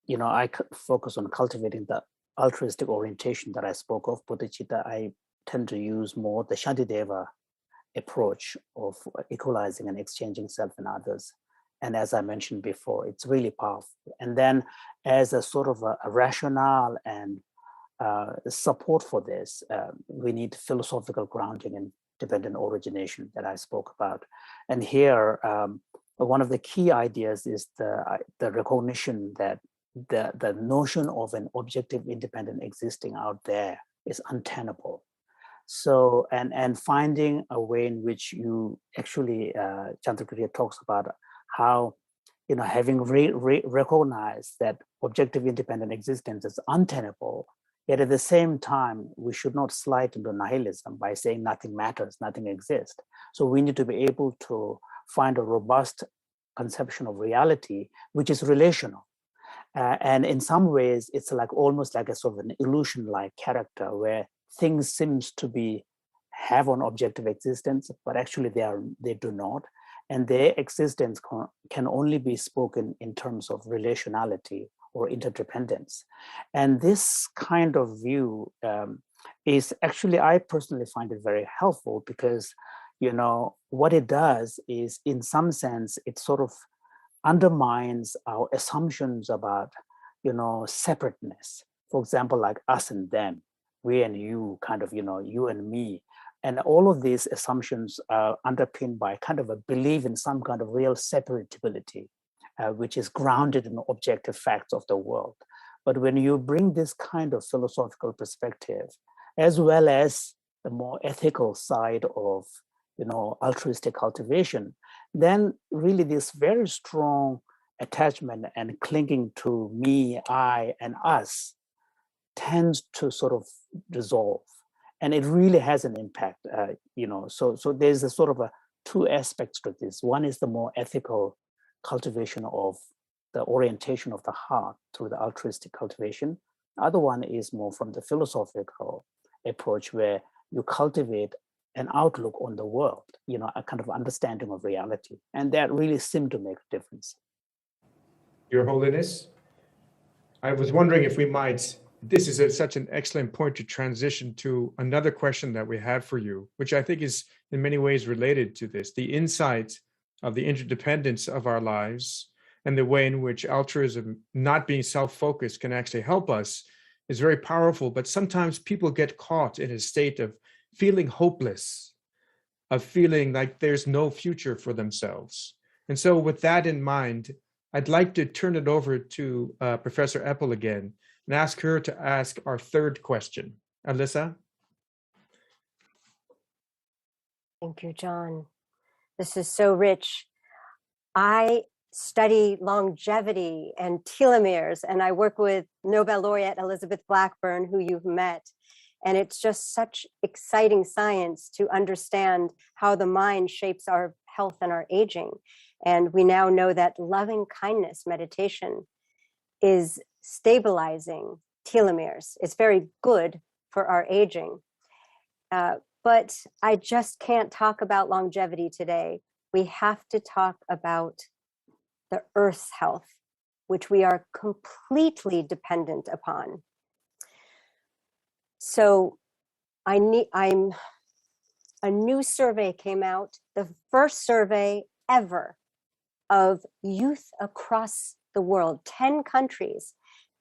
I focus on cultivating the altruistic orientation that I spoke of, bodhicitta, I tend to use more the Shantideva approach of equalizing and exchanging self and others. And as I mentioned before, it's really powerful. And then as a sort of a rationale and support for this, we need philosophical grounding and dependent origination that I spoke about. And here, one of the key ideas is the recognition that the notion of an objective independent existing out there is untenable. So, and finding a way in which you actually, Chandrakirti talks about how, having recognized that objective independent existence is untenable, yet at the same time, we should not slide into nihilism by saying nothing matters, nothing exists. So we need to be able to find a robust conception of reality, which is relational. And in some ways, it's like almost like a sort of an illusion-like character where things seems to be have an objective existence, but actually they do not. And their existence can only be spoken in terms of relationality or interdependence. And this kind of view is actually, I personally find it very helpful because, you know, what it does is in some sense, it sort of undermines our assumptions about, you know, separateness. For example, like us and them, we and you, kind of, you know, you and me. And all of these assumptions are underpinned by kind of a belief in some kind of real separability, which is grounded in objective facts of the world. But when you bring this kind of philosophical perspective, as well as the more ethical side of, you know, altruistic cultivation, then really this very strong attachment and clinging to me, I, and us tends to sort of dissolve. And it really has an impact, you know, so there's a sort of a two aspects to this. One is the more ethical cultivation of the orientation of the heart through the altruistic cultivation. The other one is more from the philosophical approach where you cultivate an outlook on the world, you know, a kind of understanding of reality. And that really seemed to make a difference. Your Holiness, I was wondering if we might, this is such an excellent point to transition to another question that we have for you, which I think is in many ways related to this, the insight of the interdependence of our lives and the way in which altruism, not being self-focused, can actually help us is very powerful. But sometimes people get caught in a state of feeling hopeless, of feeling like there's no future for themselves. And so with that in mind, I'd like to turn it over to Professor Eppel again and ask her to ask our third question. Alyssa? Thank you, John. This is so rich. I study longevity and telomeres, and I work with Nobel laureate Elizabeth Blackburn, who you've met. And it's just such exciting science to understand how the mind shapes our health and our aging. And we now know that loving kindness meditation is stabilizing telomeres. It's very good for our aging. But I just can't talk about longevity today. We have to talk about the Earth's health, which we are completely dependent upon. So a new survey came out, the first survey ever of youth across the world, 10 countries.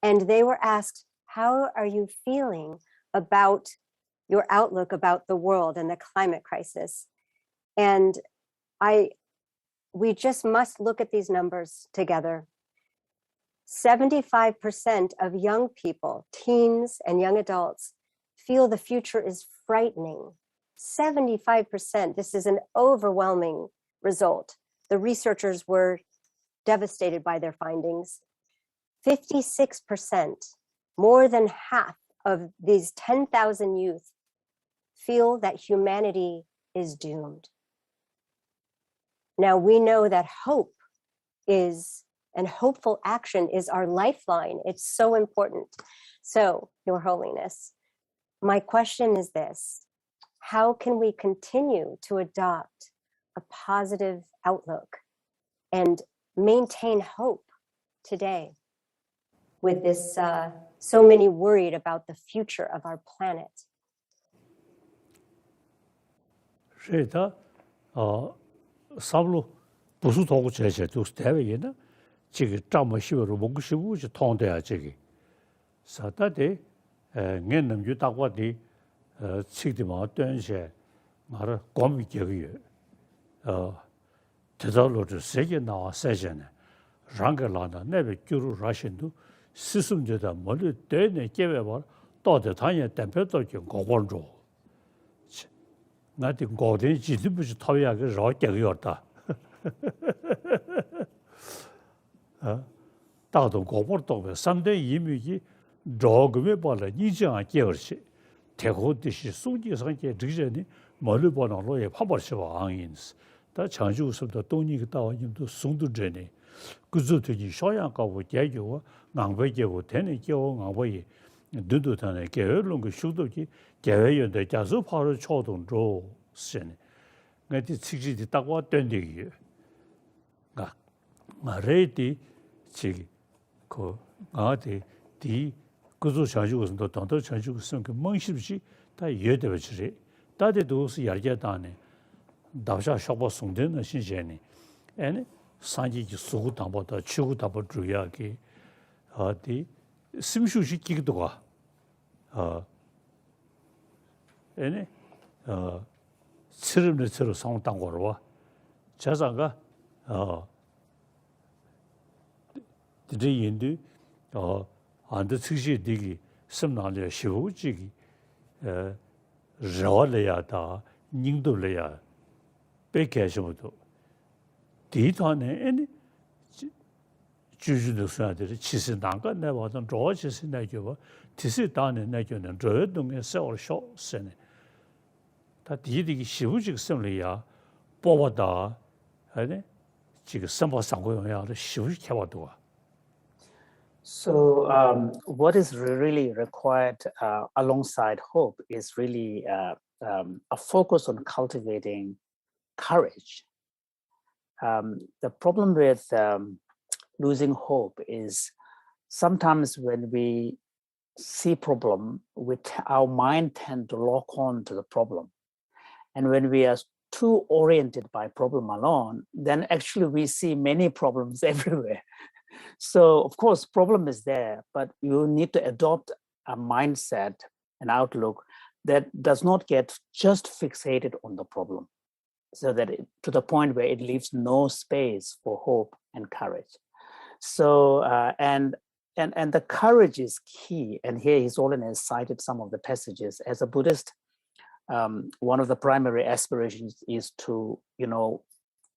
And they were asked, how are you feeling about your outlook about the world and the climate crisis? And we just must look at these numbers together. 75% of young people, teens and young adults, feel the future is frightening. 75%, this is an overwhelming result. The researchers were devastated by their findings. 56%, more than half of these 10,000 youth feel that humanity is doomed. Now we know that hope is, and hopeful action is our lifeline. It's so important. So, Your Holiness, my question is this: how can we continue to adopt a positive outlook and maintain hope today with this, so many worried about the future of our planet? sablu busu togu cheche dus dewe yina chigi zhama shiwaru mungu shivu ji tongdaya chigi sata de ngen namju dakwa di chigdi maa tuanshe ngara gombi jegi yu tezalo zhi segi nawa sechene ranga lana nebe gyuru rashindu sisum jeda moli dene gewe bar dode tanya tempe doki gogol zho 나한테 고된 지도부지 토야가 저게 되었다. 다도 고버도 삼대 이미지 저금에 벌어 이장 깨어시 대고듯이 수지상계 드전이 멀리 보나로에 파버시 왕인스 다 장주서도 돈이 다와님도 송두전에 그저들이 쇼양가고 제교와 낭배제고 되는 교 낭배이 누두단에 게을른 그 수도기 계획연대 자수 파를 초동조 신 내가 직지디 딱 왔던 얘기 가 말레디 지 그 아데 디 그저 자주고서 단도 자주고서 그 멍십시 다 이해되버지 다데도스 야르게다네 다샤 샤보 송데는 신세네 에네 산지지 수고 담보다 치고 담보 주야기 어디 심슈시 기도가 에네 스름을 서로 상당거로 자자가 드리인도 안데 측시 되기 섬나려 시우지기 저래야다 닝도래야 백해셔도 디ቷ네 에네 주주도 사들이 치스 난가 내와던 저치스 내죠 티스 다네 내죠는 저동에 서울쇼 세네 다 디디기 시우직 섬래야 뽑아다 아니 지금 선보 상고용야를 시우직 해봐도 So what is really required alongside hope is really a focus on cultivating courage. The problem with losing hope is sometimes when we see problem, our mind tend to lock on to the problem. And when we are too oriented by problem alone, then actually we see many problems everywhere. So of course, problem is there, but you need to adopt a mindset, an outlook that does not get just fixated on the problem, so that to the point where it leaves no space for hope and courage. So and the courage is key. And here His Holiness cited some of the passages. As a Buddhist, one of the primary aspirations is to,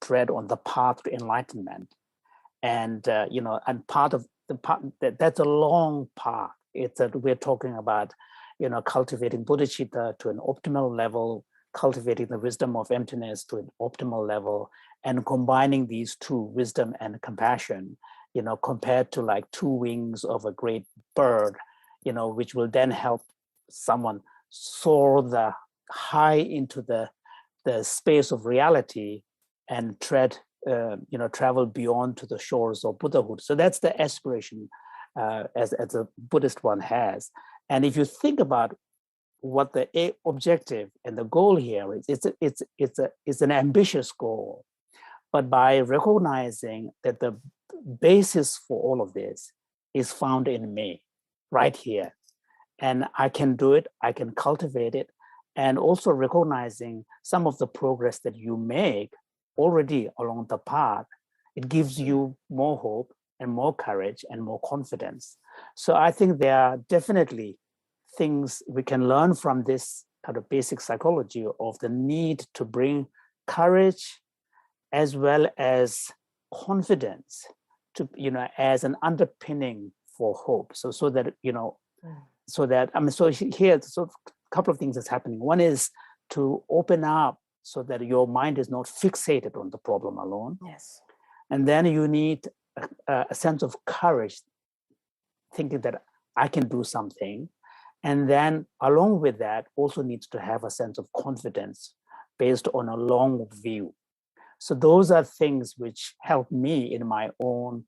tread on the path to enlightenment. And and part of the path that's a long path. We're talking about, cultivating bodhicitta to an optimal level, cultivating the wisdom of emptiness to an optimal level, and combining these two, wisdom and compassion, compared to like two wings of a great bird, which will then help someone soar high into the space of reality and travel beyond to the shores of Buddhahood. So that's the aspiration as a Buddhist one has. And if you think about what the objective and the goal here is, it's an ambitious goal. But by recognizing that the basis for all of this is found in me, right here, and I can do it, I can cultivate it, and also recognizing some of the progress that you make already along the path, it gives you more hope and more courage and more confidence. So I think there are definitely things we can learn from this kind of basic psychology of the need to bring courage as well as confidence to, as an underpinning for hope. So that, so here, so a couple of things that's happening. One is to open up so that your mind is not fixated on the problem alone. Yes. And then you need a sense of courage, thinking that I can do something. And then along with that, also needs to have a sense of confidence based on a long view. So those are things which help me in my own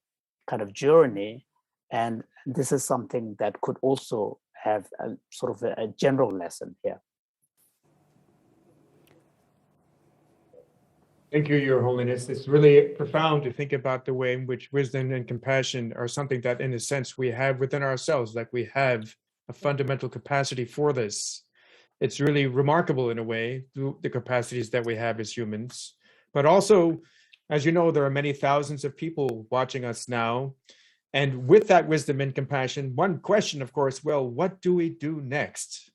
kind of journey. And this is something that could also have a sort of a general lesson here. Thank you, Your Holiness. It's really profound to think about the way in which wisdom and compassion are something that, in a sense, we have within ourselves, like we have a fundamental capacity for this. It's really remarkable in a way, the capacities that we have as humans. But also, as you know, there are many thousands of people watching us now. And with that wisdom and compassion, one question, of course, well, what do we do next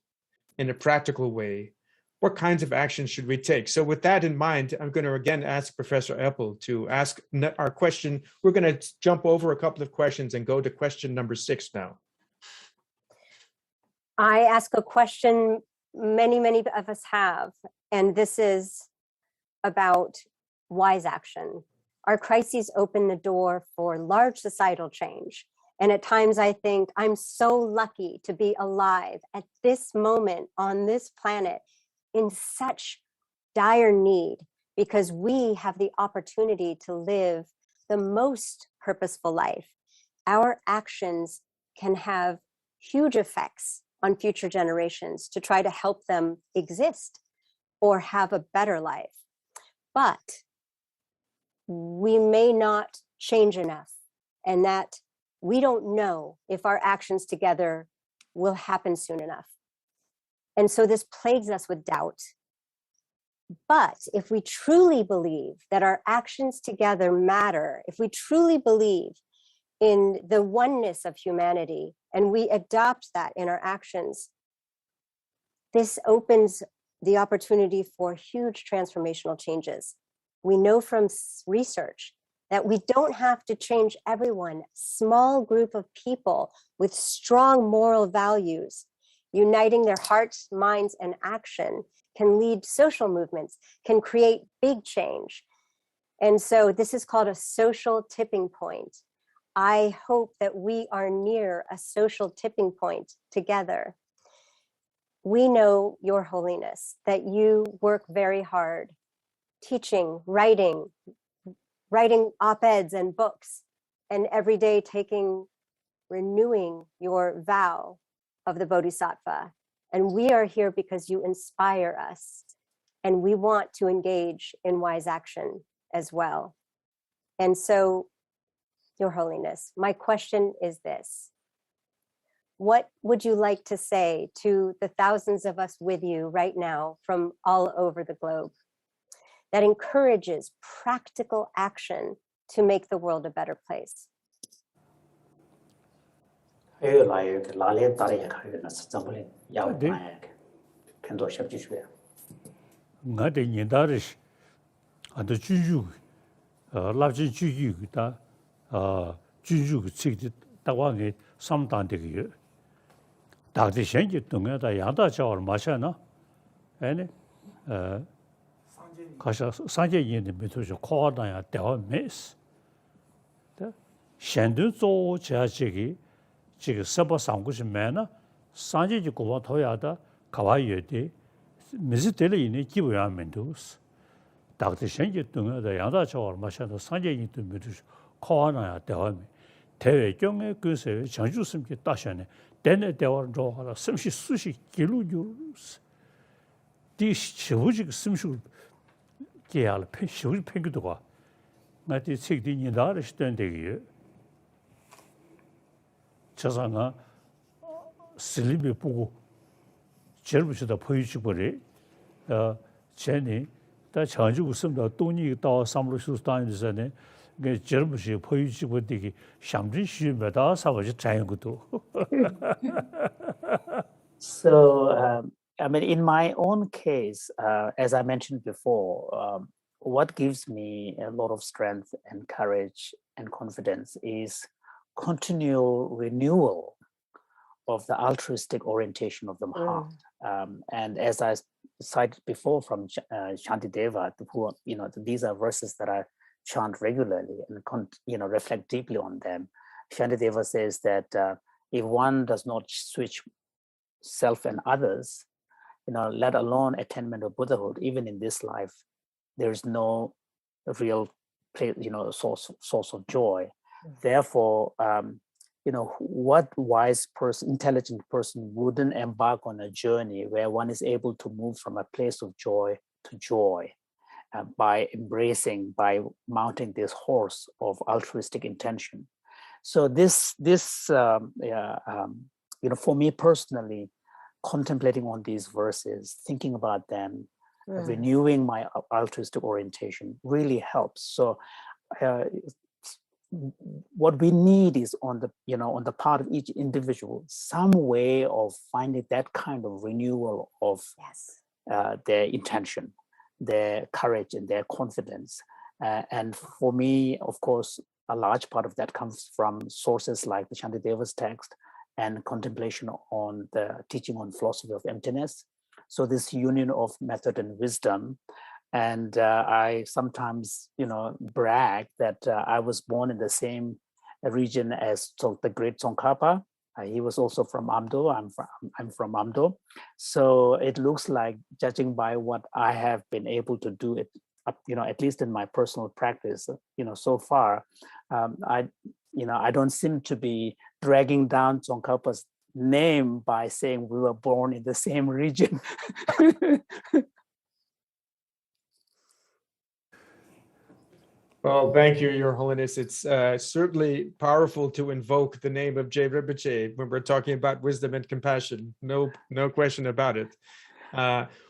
in a practical way? what kinds of actions should we take? So with that in mind, I'm going to again ask Professor Eppel to ask our question. We're going to jump over a couple of questions and go to question number 6 now. I ask a question many of us have, and this is about wise action. Our crises open the door for large societal change. And at times I think I'm so lucky to be alive at this moment on this planet in such dire need, because we have the opportunity to live the most purposeful life. Our actions can have huge effects on future generations to try to help them exist or have a better life. But we may not change enough, and that we don't know if our actions together will happen soon enough. And so this plagues us with doubt. But if we truly believe that our actions together matter, if we truly believe in the oneness of humanity, and we adopt that in our actions, this opens the opportunity for huge transformational changes. We know from research that we don't have to change everyone. Small group of people with strong moral values, uniting their hearts, minds, and action, can lead social movements, can create big change. And so this is called a social tipping point. I hope that we are near a social tipping point together. We know, Your Holiness, that you work very hard, teaching, writing op-eds and books, and every day renewing your vow of the Bodhisattva. And we are here because you inspire us, and we want to engage in wise action as well. And so, Your Holiness, my question is this: what would you like to say to the thousands of us with you right now from all over the globe that encourages practical action to make the world a better place? ngade nyindarish ando juju labjin juju da juju chig dawange samdan de dagde shenji dunga da yada jawar mashana ene kasha sanje yin de metojo koda ya dewa mes da shendu zo jaji 지금 서버 상고시 매나 산지지 고바 토야다 가와이에데 미스텔에 있는 기부야면도스 다그때 생기 등에다 야다 저얼 마셔도 산지지 또 미르 코하나야 대화미 대외 경에 그세 전주심께 따셔네 데네 대화를 줘하라 심시 수시 길루주스 디시 치우지 심시 게알 패시우 팽기도 봐 나티 책디니 나를 시던데기 자상아 슬립이 보고 절부시다 보이지버리 제니 다 전주 있습니다 돈이 다 삼로수 단위에서네 그 절부시 보이지버디기 샴진시메다 사버지 자연구도 So, I mean, in my own case, as I mentioned before, what gives me a lot of strength and courage and confidence is continual renewal of the altruistic orientation of the heart. And as I cited before from Shantideva, who, these are verses that I chant regularly and, reflect deeply on them. Shantideva says that if one does not switch self and others, let alone attainment of Buddhahood, even in this life, there is no real, source of joy. Therefore, what wise person, intelligent person wouldn't embark on a journey where one is able to move from a place of joy to joy by mounting this horse of altruistic intention. So for me personally, contemplating on these verses, thinking about them, renewing my altruistic orientation really helps. So what we need is on the part of each individual, some way of finding that kind of renewal of their intention, their courage, and their confidence. And for me, of course, a large part of that comes from sources like the Shantideva's text and contemplation on the teaching on philosophy of emptiness. So this union of method and wisdom. And I sometimes, brag that I was born in the same region as the great Tsongkhapa. He was also from Amdo. I'm from Amdo. So it looks like, judging by what I have been able to do, at least in my personal practice, so far, I don't seem to be dragging down Tsongkhapa's name by saying we were born in the same region. Well, thank you, Your Holiness. It's certainly powerful to invoke the name of Jay Rinpoche when we're talking about wisdom and compassion. No question about it.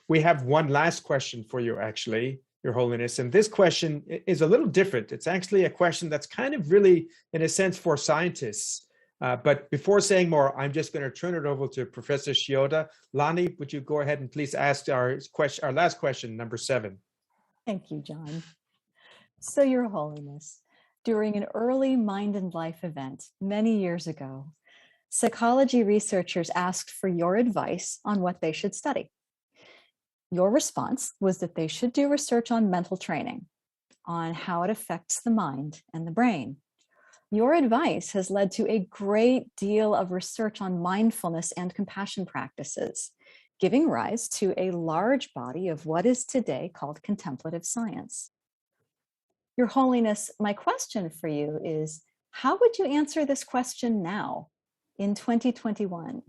We have one last question for you, actually, Your Holiness. And this question is a little different. It's actually a question that's kind of really, in a sense, for scientists. But before saying more, I'm just going to turn it over to Professor Shiota. Lani, would you go ahead and please ask our last question, number 7. Thank you, John. So, Your Holiness, during an early Mind and Life event many years ago, psychology researchers asked for your advice on what they should study. Your response was that they should do research on mental training, on how it affects the mind and the brain. Your advice has led to a great deal of research on mindfulness and compassion practices, giving rise to a large body of what is today called contemplative science. Your Holiness, my question for you is, how would you answer this question now, in 2021?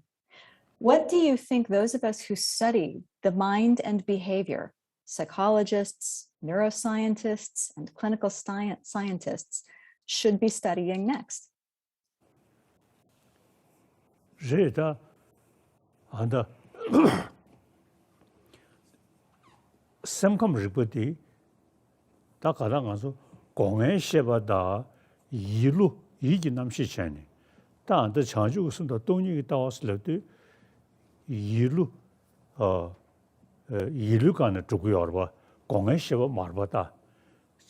What do you think those of us who study the mind and behavior, psychologists, neuroscientists, and clinical scientists, should be studying next? Rita, and Samkham Ripati, Takaranga, Kongen Shebada, Yilu, Yijinam Shichani. Tan the Chanju Sunda Tony Tawas Letu, Yilu, Yilukan Tukuyorba, Kongen Sheba Marbata.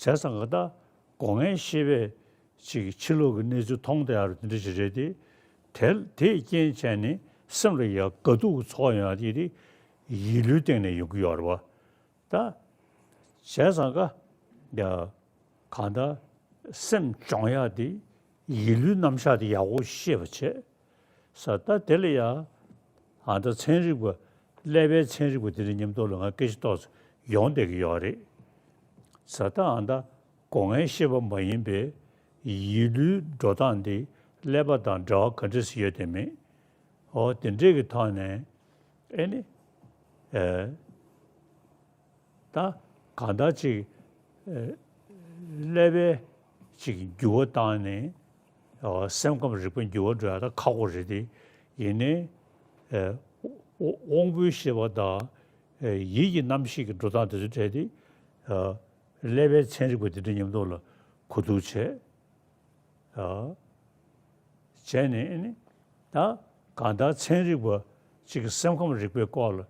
Chasangada, Kongen Shebe, Chilu Nizu Tong de Ardi, tell Taking Chani, Samria, Godu Soya Didi, Yilutene Yukuyorba. Da Chasanga, the Kanda, Sem Joya di, Yilu Namsha di Yago Shivache. Sata Delia, and the Chenribu, Leve Chenribu did in Yamdolanga Kistos, Yondeg Yori. Sata and the Kongen Shiva Mayimbe, Yilu Dodandi, Lebadan Draw Countries Yeteme, or Dendrigitane, any da Kandachi Leve Yuotane, or Samcom Ripin Yuodra, the Kawridi, Yene Ongushivada, Yi Namshik Dodan to Teddy, Leve change with the Dinam Kuduche, Jenny, da Kanda change were Samcom Ripin call,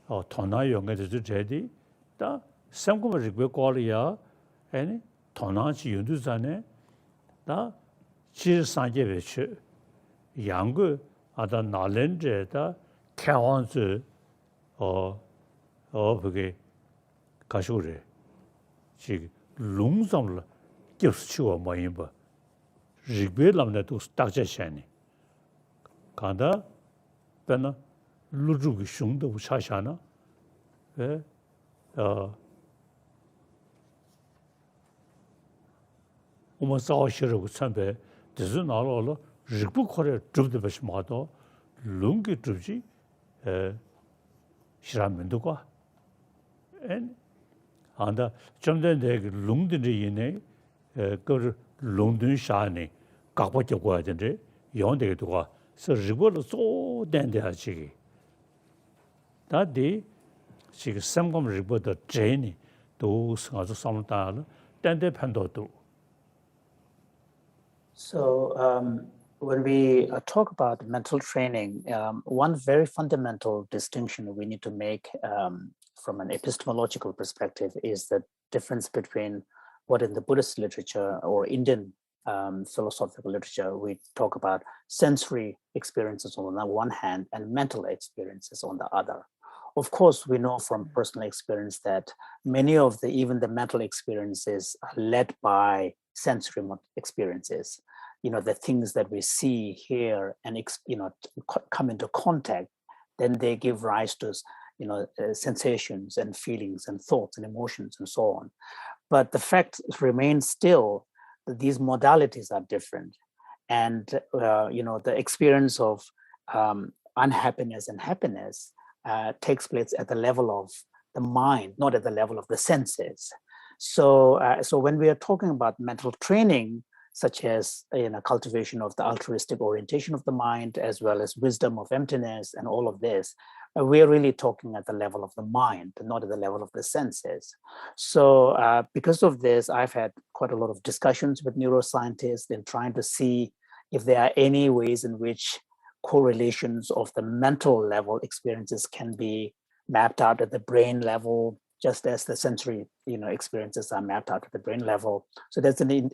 or Tona Young at the Teddy. Da Samcom Ripin call ya, any Tonachi Yunduzane, da Chir Sanjevich, Yangu, other Nalende, da Kawanzu, or Kashure. She looms on gives to a Mayimba. Rigbelam that was Dr. Shani. Kanda, Bena, Luju Shung the Shashana, almost all share with Sambe, the Zun all, Ribu Kore, Drub the Bashmato, Lungi Druji, Shiraminduka. And the Chumden de Lungdin, go London Shani, Kapacha Guadende, Yonde to go. So Ribu so then they are chiggy. That day, she Samcom Ribu the Jenny, those as a Samtal, then they Pandotu. So when we talk about mental training, one very fundamental distinction we need to make from an epistemological perspective is the difference between what in the Buddhist literature or Indian philosophical literature we talk about sensory experiences on the one hand and mental experiences on the other. Of course, we know from personal experience that many of even the mental experiences are led by sensory experiences. The things that we see, hear, and come into contact, then they give rise to sensations and feelings and thoughts and emotions and so on. But the fact remains still that these modalities are different, and the experience of unhappiness and happiness takes place at the level of the mind, not at the level of the senses. So when we are talking about mental training, such as cultivation of the altruistic orientation of the mind, as well as wisdom of emptiness and all of this, we're really talking at the level of the mind, not at the level of the senses. So because of this, I've had quite a lot of discussions with neuroscientists in trying to see if there are any ways in which correlations of the mental level experiences can be mapped out at the brain level, just as the sensory experiences are mapped out at the brain level. So that's an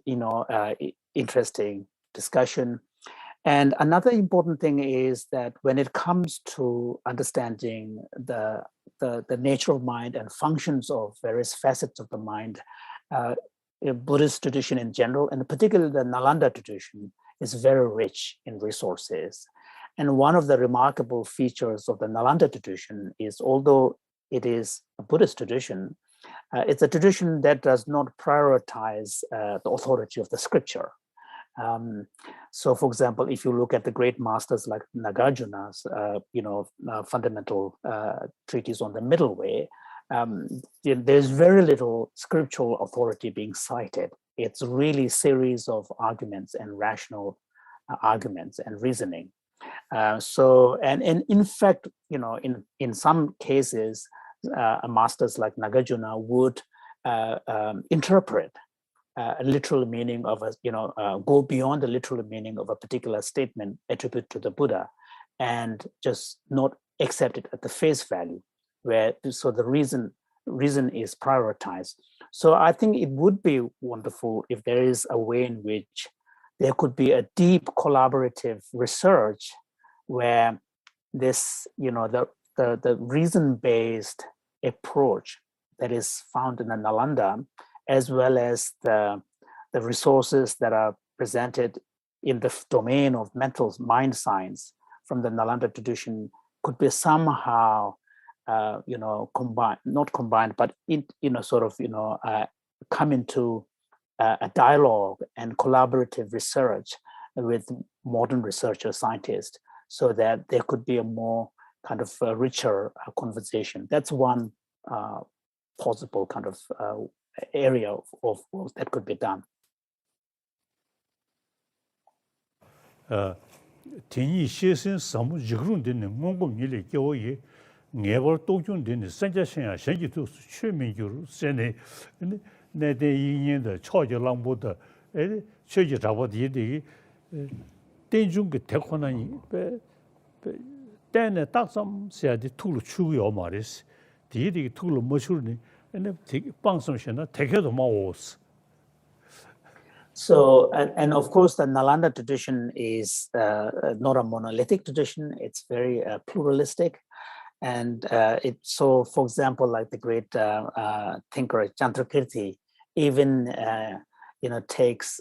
interesting discussion. And another important thing is that when it comes to understanding the nature of mind and functions of various facets of the mind, Buddhist tradition in general, and particularly the Nalanda tradition, is very rich in resources. And one of the remarkable features of the Nalanda tradition is, although it is a Buddhist tradition, it's a tradition that does not prioritize the authority of the scripture. So, for example, if you look at the great masters like Nagarjuna's, fundamental treatise on the middle way, there's very little scriptural authority being cited. It's really a series of arguments and rational arguments and reasoning. And in fact, in some cases, masters like Nagarjuna would interpret a literal meaning of go beyond the literal meaning of a particular statement attributed to the Buddha, and just not accept it at the face value, so the reason is prioritized. So I think it would be wonderful if there is a way in which there could be a deep collaborative research where this, the reason-based approach that is found in the Nalanda, as well as the resources that are presented in the domain of mind science from the Nalanda tradition, could be somehow, combined, not combined, but come into a dialogue and collaborative research with modern researchers, scientists, so that there could be a more kind of richer conversation. That's one possible kind of area of work that could be done. Tini Shesin Samu Jigrun Dini Mongom Yili Kyoye, Never Tokun Dini, Sanjashan, Shanjitu, Cheminjuru, Sene, Nede Yin, the Choja Lambuda, Choja Tabadi, Tenjung Tekona, then a taxam said the Tulu Chuyo Maris, the Tulu Mushurni, and the Pangsam take care of Maos. So, and of course, the Nalanda tradition is not a monolithic tradition. It's very pluralistic. And so, for example, like the great thinker Chandrakirti, even, takes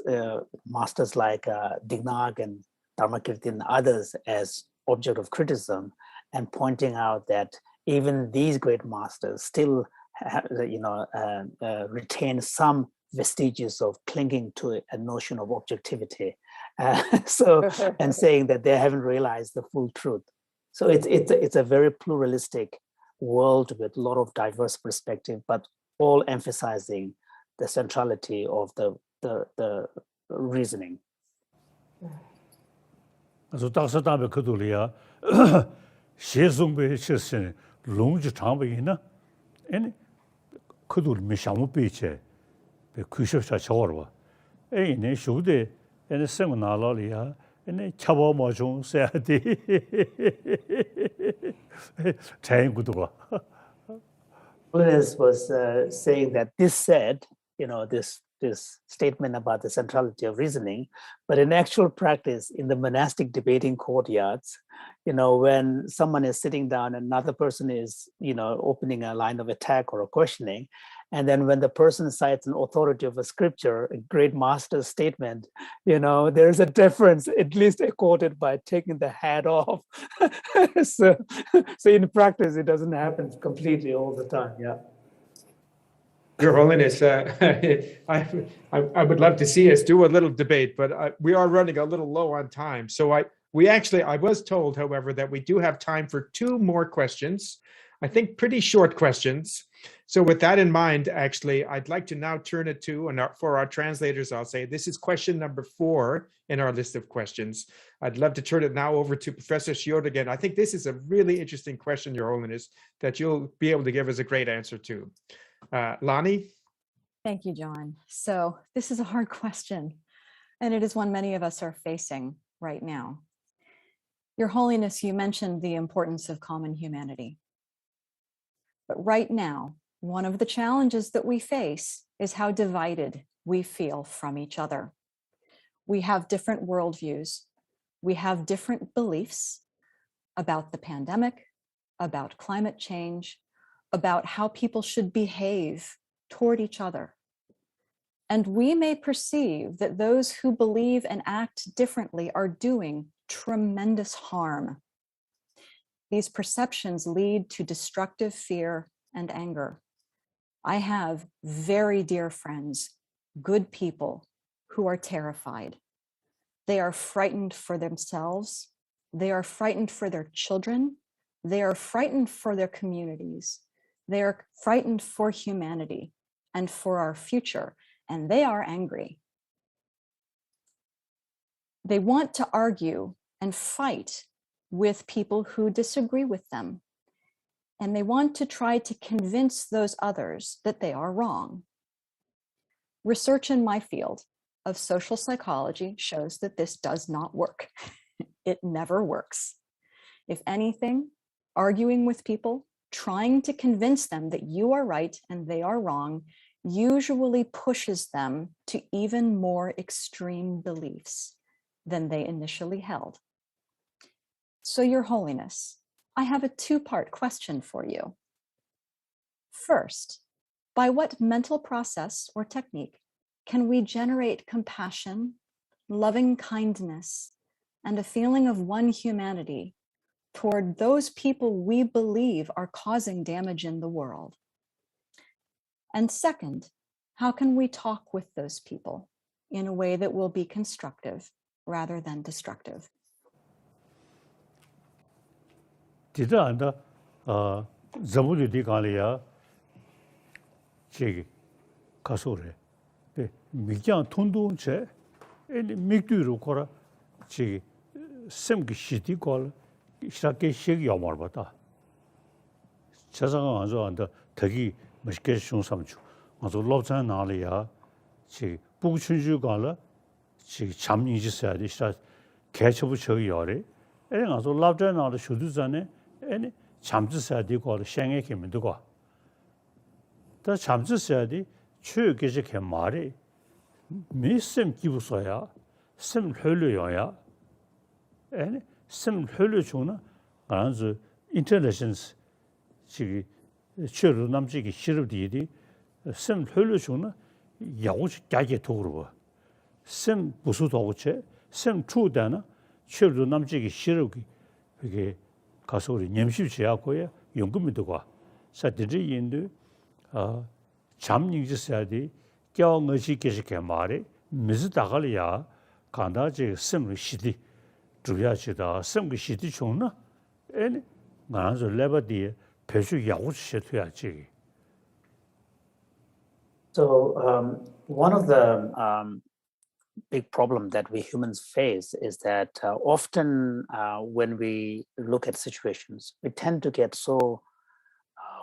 masters like Dignaga and Dharmakirti and others as object of criticism, and pointing out that even these great masters still retain some vestiges of clinging to a notion of objectivity, and saying that they haven't realized the full truth. So it's a very pluralistic world with a lot of diverse perspective, but all emphasizing the centrality of the reasoning. So that's a time Kudulia, Shezumbe Shesin, Lunge Tambina, and Kudur Mishamu Piche, the Kusha Chorwa. A nation, and a seminar, ene chabo mo chung se adi chayin kuduwa. Holiness was saying that this said, this statement about the centrality of reasoning, but in actual practice, in the monastic debating courtyards, when someone is sitting down, another person is, opening a line of attack or a questioning, and then when the person cites an authority of a scripture, a great master's statement, there's a difference, at least accorded by taking the hat off. so in practice, it doesn't happen completely all the time. Yeah. Your Holiness, I would love to see us do a little debate, but we are running a little low on time. So I was told, however, that we do have time for 2 more questions. I think pretty short questions. So with that in mind, actually, I'd like to now turn it to, and for our translators, I'll say, this is question number 4 in our list of questions. I'd love to turn it now over to Professor Shiota again. I think this is a really interesting question, Your Holiness, that you'll be able to give us a great answer to. Lonnie? Thank you, John. So this is a hard question, and it is one many of us are facing right now. Your Holiness, you mentioned the importance of common humanity. But right now, one of the challenges that we face is how divided we feel from each other. We have different worldviews. We have different beliefs about the pandemic, about climate change, about how people should behave toward each other. And we may perceive that those who believe and act differently are doing tremendous harm. These perceptions lead to destructive fear and anger. I have very dear friends, good people, who are terrified. They are frightened for themselves. They are frightened for their children. They are frightened for their communities. They are frightened for humanity and for our future, and they are angry. They want to argue and fight with people who disagree with them, and they want to try to convince those others that they are wrong. Research in my field of social psychology shows that this does not work. It never works. If anything, arguing with people, trying to convince them that you are right and they are wrong, usually pushes them to even more extreme beliefs than they initially held. So, Your Holiness, I have a 2-part question for you. First, by what mental process or technique can we generate compassion, loving kindness, and a feeling of one humanity toward those people we believe are causing damage in the world? And second, how can we talk with those people in a way that will be constructive rather than destructive? Dida anda zamuli di kaliya chegi kasore. Mikyang tundun che eni mikdu kora chegi semki shiti kola shake shegi yamar bata. Chasanga anzo anda tagi mashke shung samchu. Anzo lobchan naliya chegi bugchunju kala chegi chamni jisadi shta kechabu chegi yore. Eni anzo lobchan nali shudu zane eni chamjisadi kola shenge kemindu 다 잠수셔야지 추격이 그 말이 미심 기부서야 심 흘려야 아니 심 흘려주나 아주 인텔리전스 지 최로 남지기 싫어디디 심 흘려주나 야우지 가게 도로 심 부수도고체 심 추다나 최로 남지기 싫어기 그게 가서 우리 냠십지하고요 연금이 되고 사들이 인도 잠닝지사디 겨우것이 계속해 말이 미스다갈이야 간다지 심리 시디 주야지다 심리 시디 좋나 애니 나서 레버디 배수 야우시셔야지. So one of the big problem that we humans face is that often when we look at situations, we tend to get so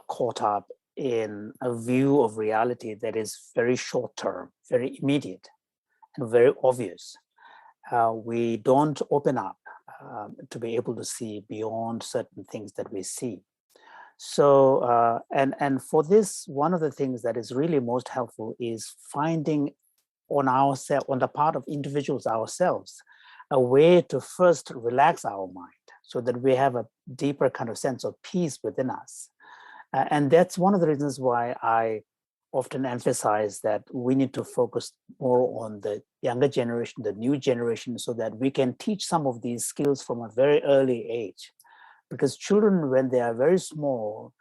caught up in a view of reality that is very short term, very immediate, and very obvious. we don't open up to be able to see beyond certain things that we see. So, and for this, one of the things that is really most helpful is finding on the part of individuals ourselves, a way to first relax our mind so that we have a deeper kind of sense of peace within us. And that's one of the reasons why I often emphasize that we need to focus more on the younger generation, the new generation, so that we can teach some of these skills from a very early age. Because children, when they are very small,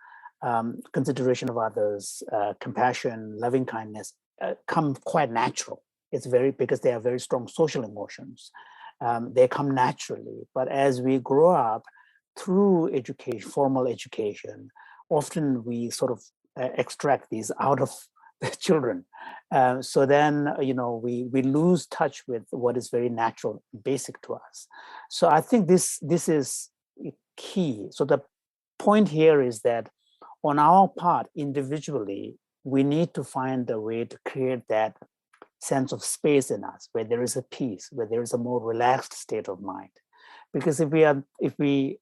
consideration of others, compassion, loving kindness come quite natural. It's because they are very strong social emotions. They come naturally. But as we grow up through education, formal education, often we sort of extract these out of the children. So then, we lose touch with what is very natural, basic to us. So I think this is key. So the point here is that on our part, individually, we need to find a way to create that sense of space in us where there is a peace, where there is a more relaxed state of mind. Because if we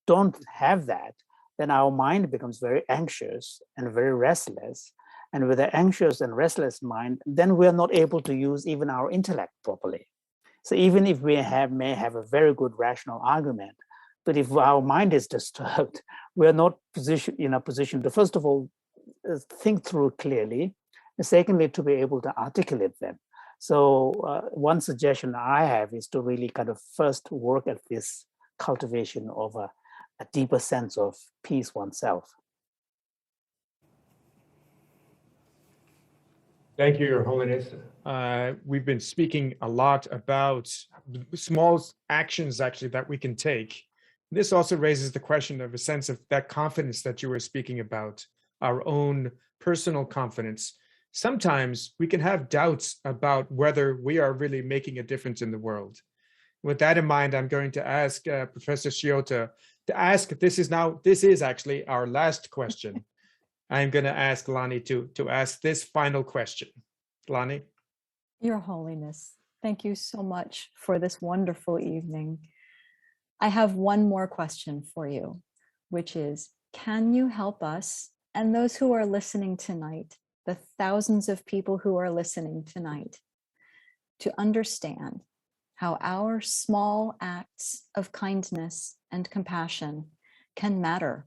don't have that, then our mind becomes very anxious and very restless. And with an anxious and restless mind, then we are not able to use even our intellect properly. So even if we may have a very good rational argument, but if our mind is disturbed, we are not in a position to, first of all, think through clearly, and secondly, to be able to articulate them. So one suggestion I have is to really kind of first work at this cultivation of a deeper sense of peace oneself. Thank you, Your Holiness. We've been speaking a lot about small actions actually that we can take. This also raises the question of a sense of that confidence that you were speaking about, our own personal confidence. Sometimes we can have doubts about whether we are really making a difference in the world. With that in mind, I'm going to ask Professor Shiota to ask, this is actually our last question. I'm going to ask Lani to ask this final question. Lani? Your Holiness, thank you so much for this wonderful evening. I have one more question for you, which is, can you help us and those who are listening tonight, the thousands of people who are listening tonight, to understand how our small acts of kindness and compassion can matter,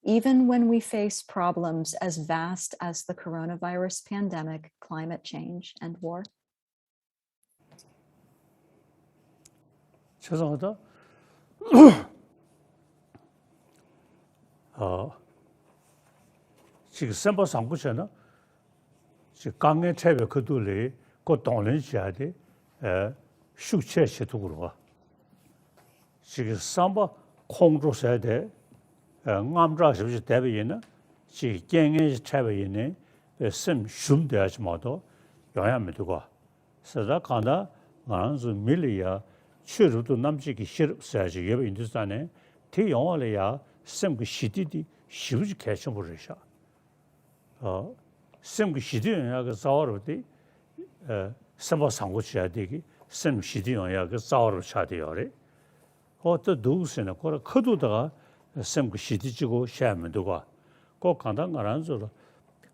even when we face problems as vast as the coronavirus pandemic, climate change, and war? 죄송하다. 지금 선거 상부셔는 지금 강의 체배 그들이 그 동련시하되 숙체 시도로 지금 선거 공조셔야 돼. 암자십시 대비는 지 경의 체배에는 심 shum되지 마도 영향을 두고 서다 간다 만주 밀리아 추루도 남지기 싫어야지 예배 인도산에 대영화래야 심 시디디 쉬우지 개셔 버리셔 심 시디야 그 자월어디 선거 상고셔야 되기 심 시디야 그 자월어 차대요래 어또 누구세나 거라 커도다가 심 시디지고 샤면 두고 꼭 간단 가란서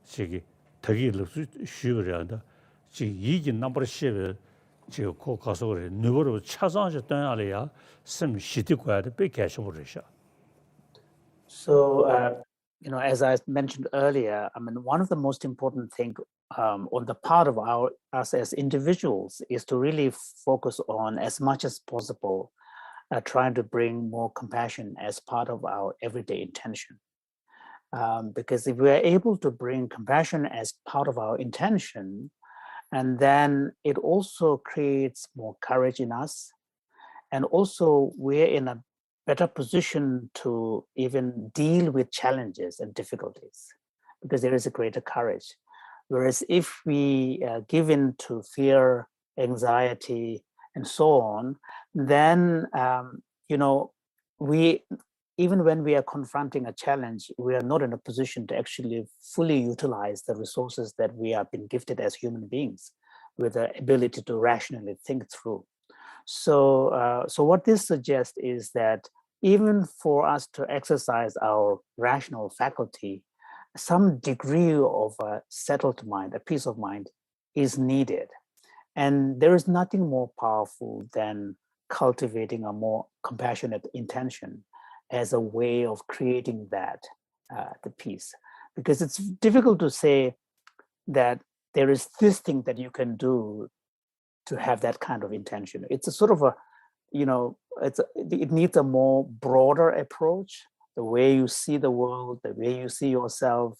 저기 되기를 쉬어야다 지 이긴 넘버 10 지금 그 가서 그래 누구로 찾아서 떠나려야 심 시디고야도 빼개셔 버리셔. So, as I mentioned earlier, I mean, one of the most important things on the part of us as individuals is to really focus on, as much as possible, trying to bring more compassion as part of our everyday intention. Because if we are able to bring compassion as part of our intention, and then it also creates more courage in us, and also we're in a better position to even deal with challenges and difficulties because there is a greater courage. Whereas if we give in to fear, anxiety, and so on, then, even when we are confronting a challenge, we are not in a position to actually fully utilize the resources that we have been gifted as human beings with the ability to rationally think through. So what this suggests is that even for us to exercise our rational faculty, some degree of a settled mind, a peace of mind, is needed. And there is nothing more powerful than cultivating a more compassionate intention as a way of creating that, the peace. Because it's difficult to say that there is this thing that you can do to have that kind of intention. It's a sort of a, it needs a more broader approach, the way you see the world, the way you see yourself,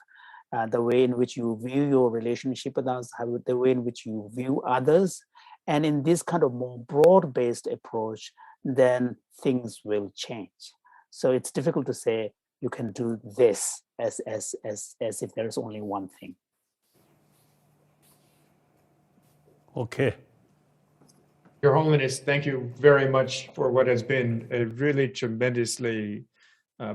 the way in which you view your relationship with us, the way in which you view others. And in this kind of more broad-based approach, then things will change. So it's difficult to say you can do this as if there is only one thing. Okay. Your Holiness, thank you very much for what has been a really tremendously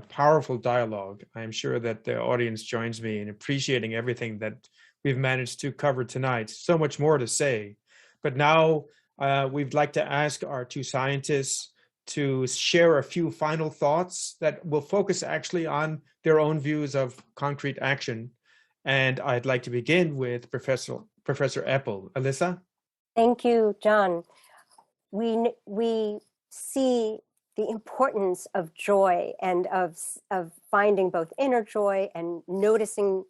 powerful dialogue. I'm sure that the audience joins me in appreciating everything that we've managed to cover tonight. So much more to say. But now we'd like to ask our two scientists to share a few final thoughts that will focus actually on their own views of concrete action. And I'd like to begin with Professor Eppel. Alyssa? Thank you, John. We see the importance of joy and of finding both inner joy and noticing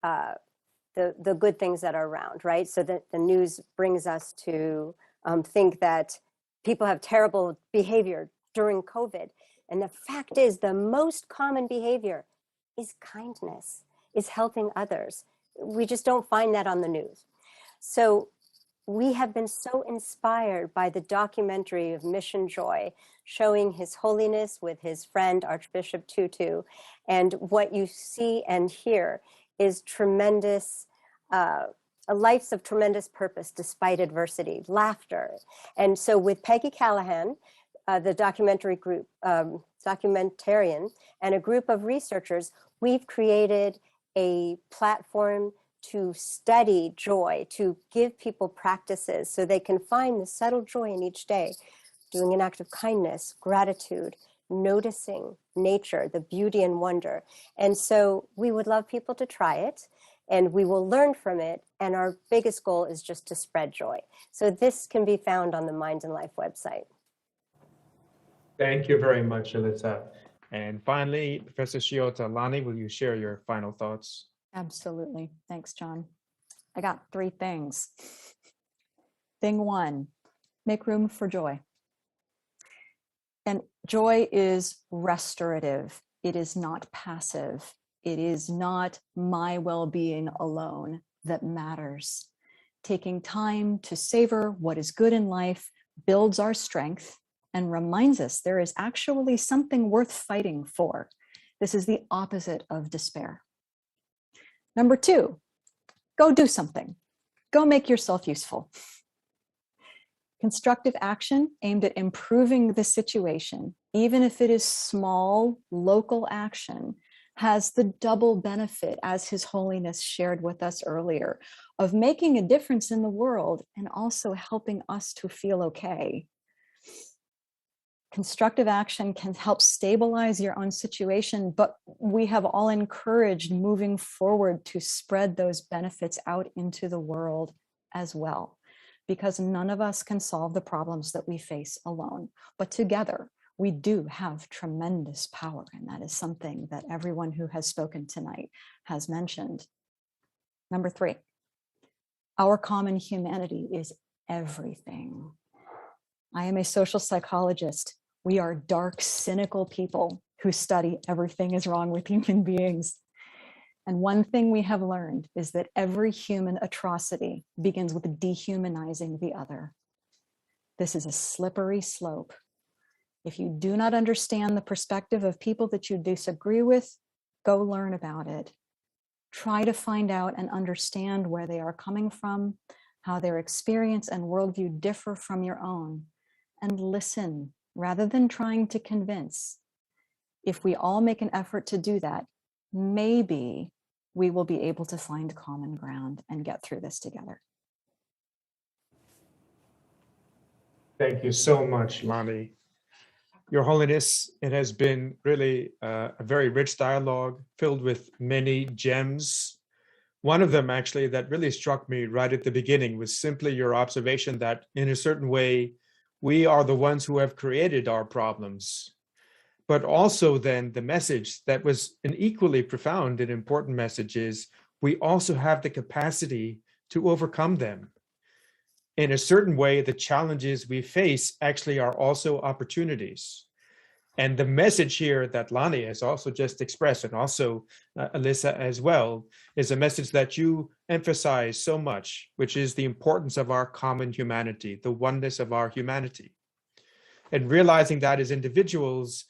the good things that are around, right? So that the news brings us to think that people have terrible behavior during COVID. And the fact is, the most common behavior is kindness, is helping others. We just don't find that on the news. So we have been so inspired by the documentary of Mission Joy, showing His Holiness with his friend Archbishop Tutu. And what you see and hear is tremendous, lives of tremendous purpose despite adversity, laughter. And so with Peggy Callahan, the documentary group, documentarian, and a group of researchers, we've created a platform to study joy, to give people practices so they can find the subtle joy in each day, doing an act of kindness, gratitude, noticing nature, the beauty and wonder. And so we would love people to try it, and we will learn from it. And our biggest goal is just to spread joy. So this can be found on the Mind and Life website. Thank you very much, Alyssa. And finally, Professor Shiota, Lani, will you share your final thoughts? Absolutely. Thanks, John. I got 3 things. Thing 1, make room for joy. And joy is restorative. It is not passive. It is not my well-being alone that matters. Taking time to savor what is good in life builds our strength and reminds us there is actually something worth fighting for. This is the opposite of despair. Number 2, go do something. Go make yourself useful. Constructive action aimed at improving the situation, even if it is small, local action, has the double benefit, as His Holiness shared with us earlier, of making a difference in the world and also helping us to feel okay. Constructive action can help stabilize your own situation, but we have all encouraged moving forward to spread those benefits out into the world as well, because none of us can solve the problems that we face alone, but together we do have tremendous power. And that is something that everyone who has spoken tonight has mentioned. Number 3, our common humanity is everything. I am a social psychologist. We are dark, cynical people who study everything is wrong with human beings. And one thing we have learned is that every human atrocity begins with dehumanizing the other. This is a slippery slope. If you do not understand the perspective of people that you disagree with, go learn about it. Try to find out and understand where they are coming from, how their experience and worldview differ from your own, and listen rather than trying to convince. If we all make an effort to do that, maybe we will be able to find common ground and get through this together. Thank you so much, Lonnie. Your Holiness, it has been really a very rich dialogue filled with many gems. One of them, actually, that really struck me right at the beginning was simply your observation that, in a certain way, we are the ones who have created our problems. But also, then, the message that was an equally profound and important message is we also have the capacity to overcome them. In a certain way, the challenges we face actually are also opportunities. And the message here that Lonnie has also just expressed, and also Alyssa as well, is a message that you emphasize so much, which is the importance of our common humanity, the oneness of our humanity. And realizing that as individuals,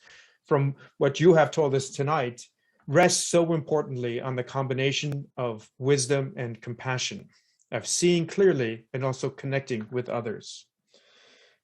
from what you have told us tonight, rests so importantly on the combination of wisdom and compassion, of seeing clearly and also connecting with others.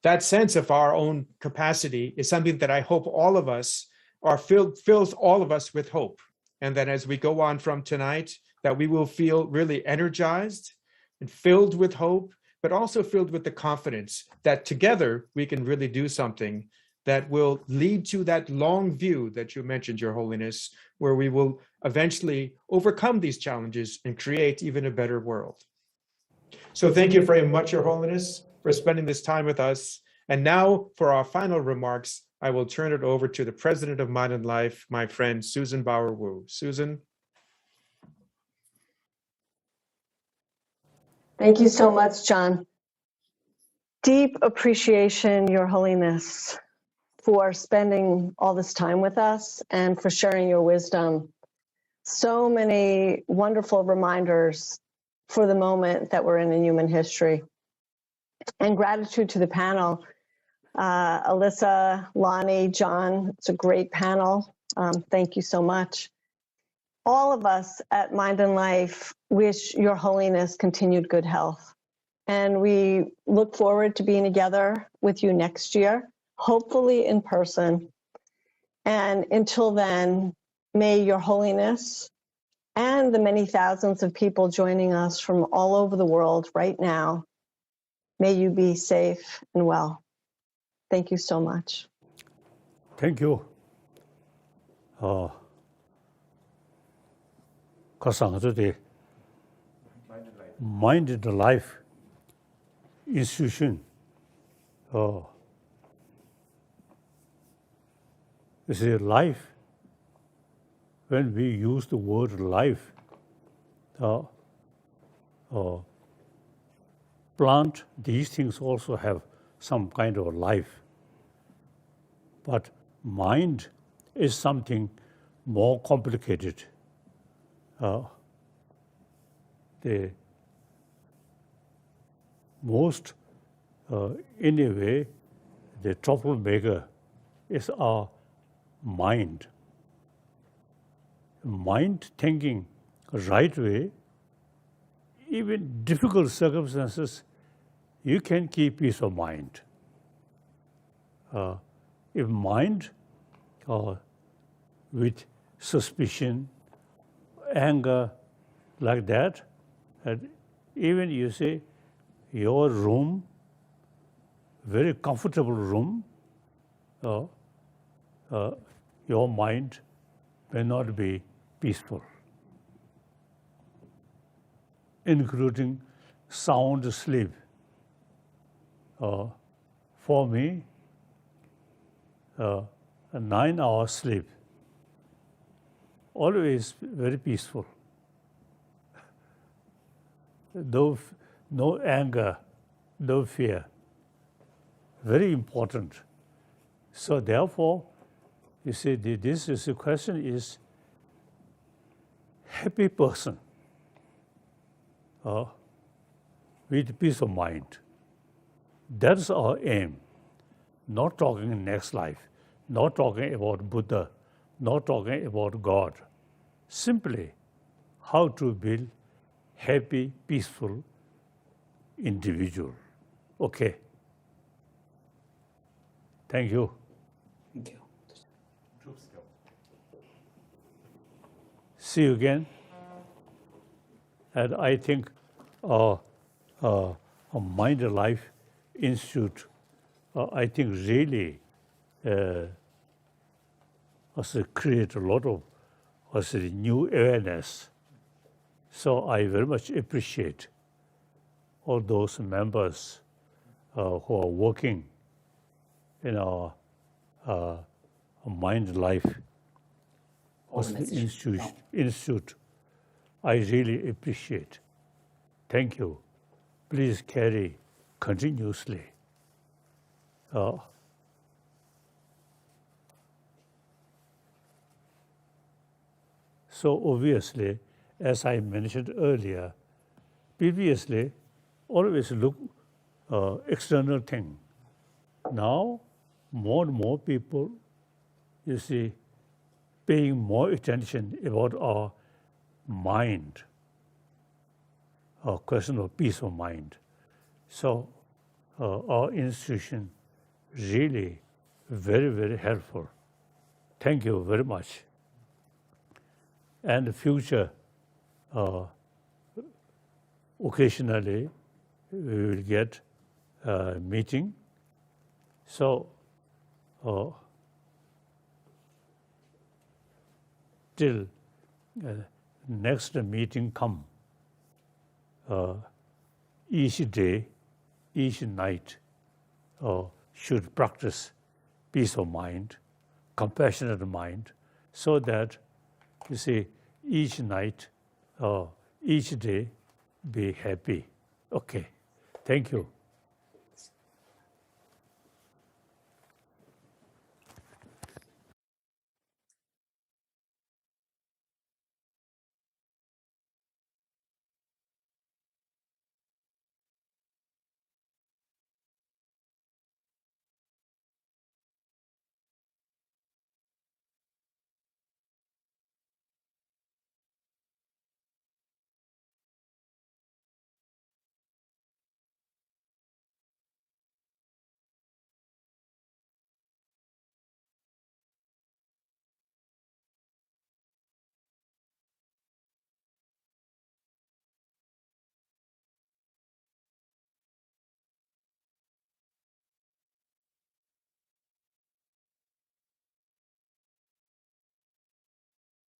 That sense of our own capacity is something that I hope all of us are fills all of us with hope. And that as we go on from tonight, that we will feel really energized and filled with hope, but also filled with the confidence that together we can really do something that will lead to that long view that you mentioned, Your Holiness, where we will eventually overcome these challenges and create even a better world. So thank you very much, Your Holiness, for spending this time with us. And now for our final remarks, I will turn it over to the President of Mind and Life, my friend, Susan Bauer-Wu. Susan. Thank you so much, John. Deep appreciation, Your Holiness, for spending all this time with us and for sharing your wisdom. So many wonderful reminders for the moment that we're in human history. And gratitude to the panel, Alyssa, Lonnie, John. It's a great panel. Thank you so much. All of us at Mind and Life wish Your Holiness continued good health. And we look forward to being together with you next year, hopefully in person. And until then, may Your Holiness and the many thousands of people joining us from all over the world right now, may you be safe and well. Thank you so much. Thank you. Kasangatude Mind and Life institution. You see, life, when we use the word life, plant, these things also have some kind of life. But mind is something more complicated. The most, in a way, the troublemaker is our mind. Mind thinking right way, even difficult circumstances, you can keep peace of mind. If mind with suspicion, anger, like that, and even you say your room, very comfortable room, your mind may not be peaceful, including sound sleep. For me, a 9-hour sleep, always very peaceful. No anger, no fear. Very important. So therefore, you see, this is the question is happy person with peace of mind. That's our aim. Not talking next life, not talking about Buddha, not talking about God. Simply how to build happy, peaceful individual. Okay. Thank you. Thank you. See you again. And I think a Mind and Life Institute I think really also create a lot of also new awareness. So I very much appreciate all those members who are working in our Mind Life Institute. I really appreciate. Thank you. Please carry continuously. So obviously, as I mentioned earlier, previously always look external thing. Now, more and more people, you see, paying more attention about our mind, a question of peace of mind. So our institution really very, very helpful. Thank you very much. And the future, occasionally we will get a meeting. So till next meeting come, each day, each night should practice peace of mind, compassionate mind, so that, you see, each night, each day, be happy. Okay, thank you.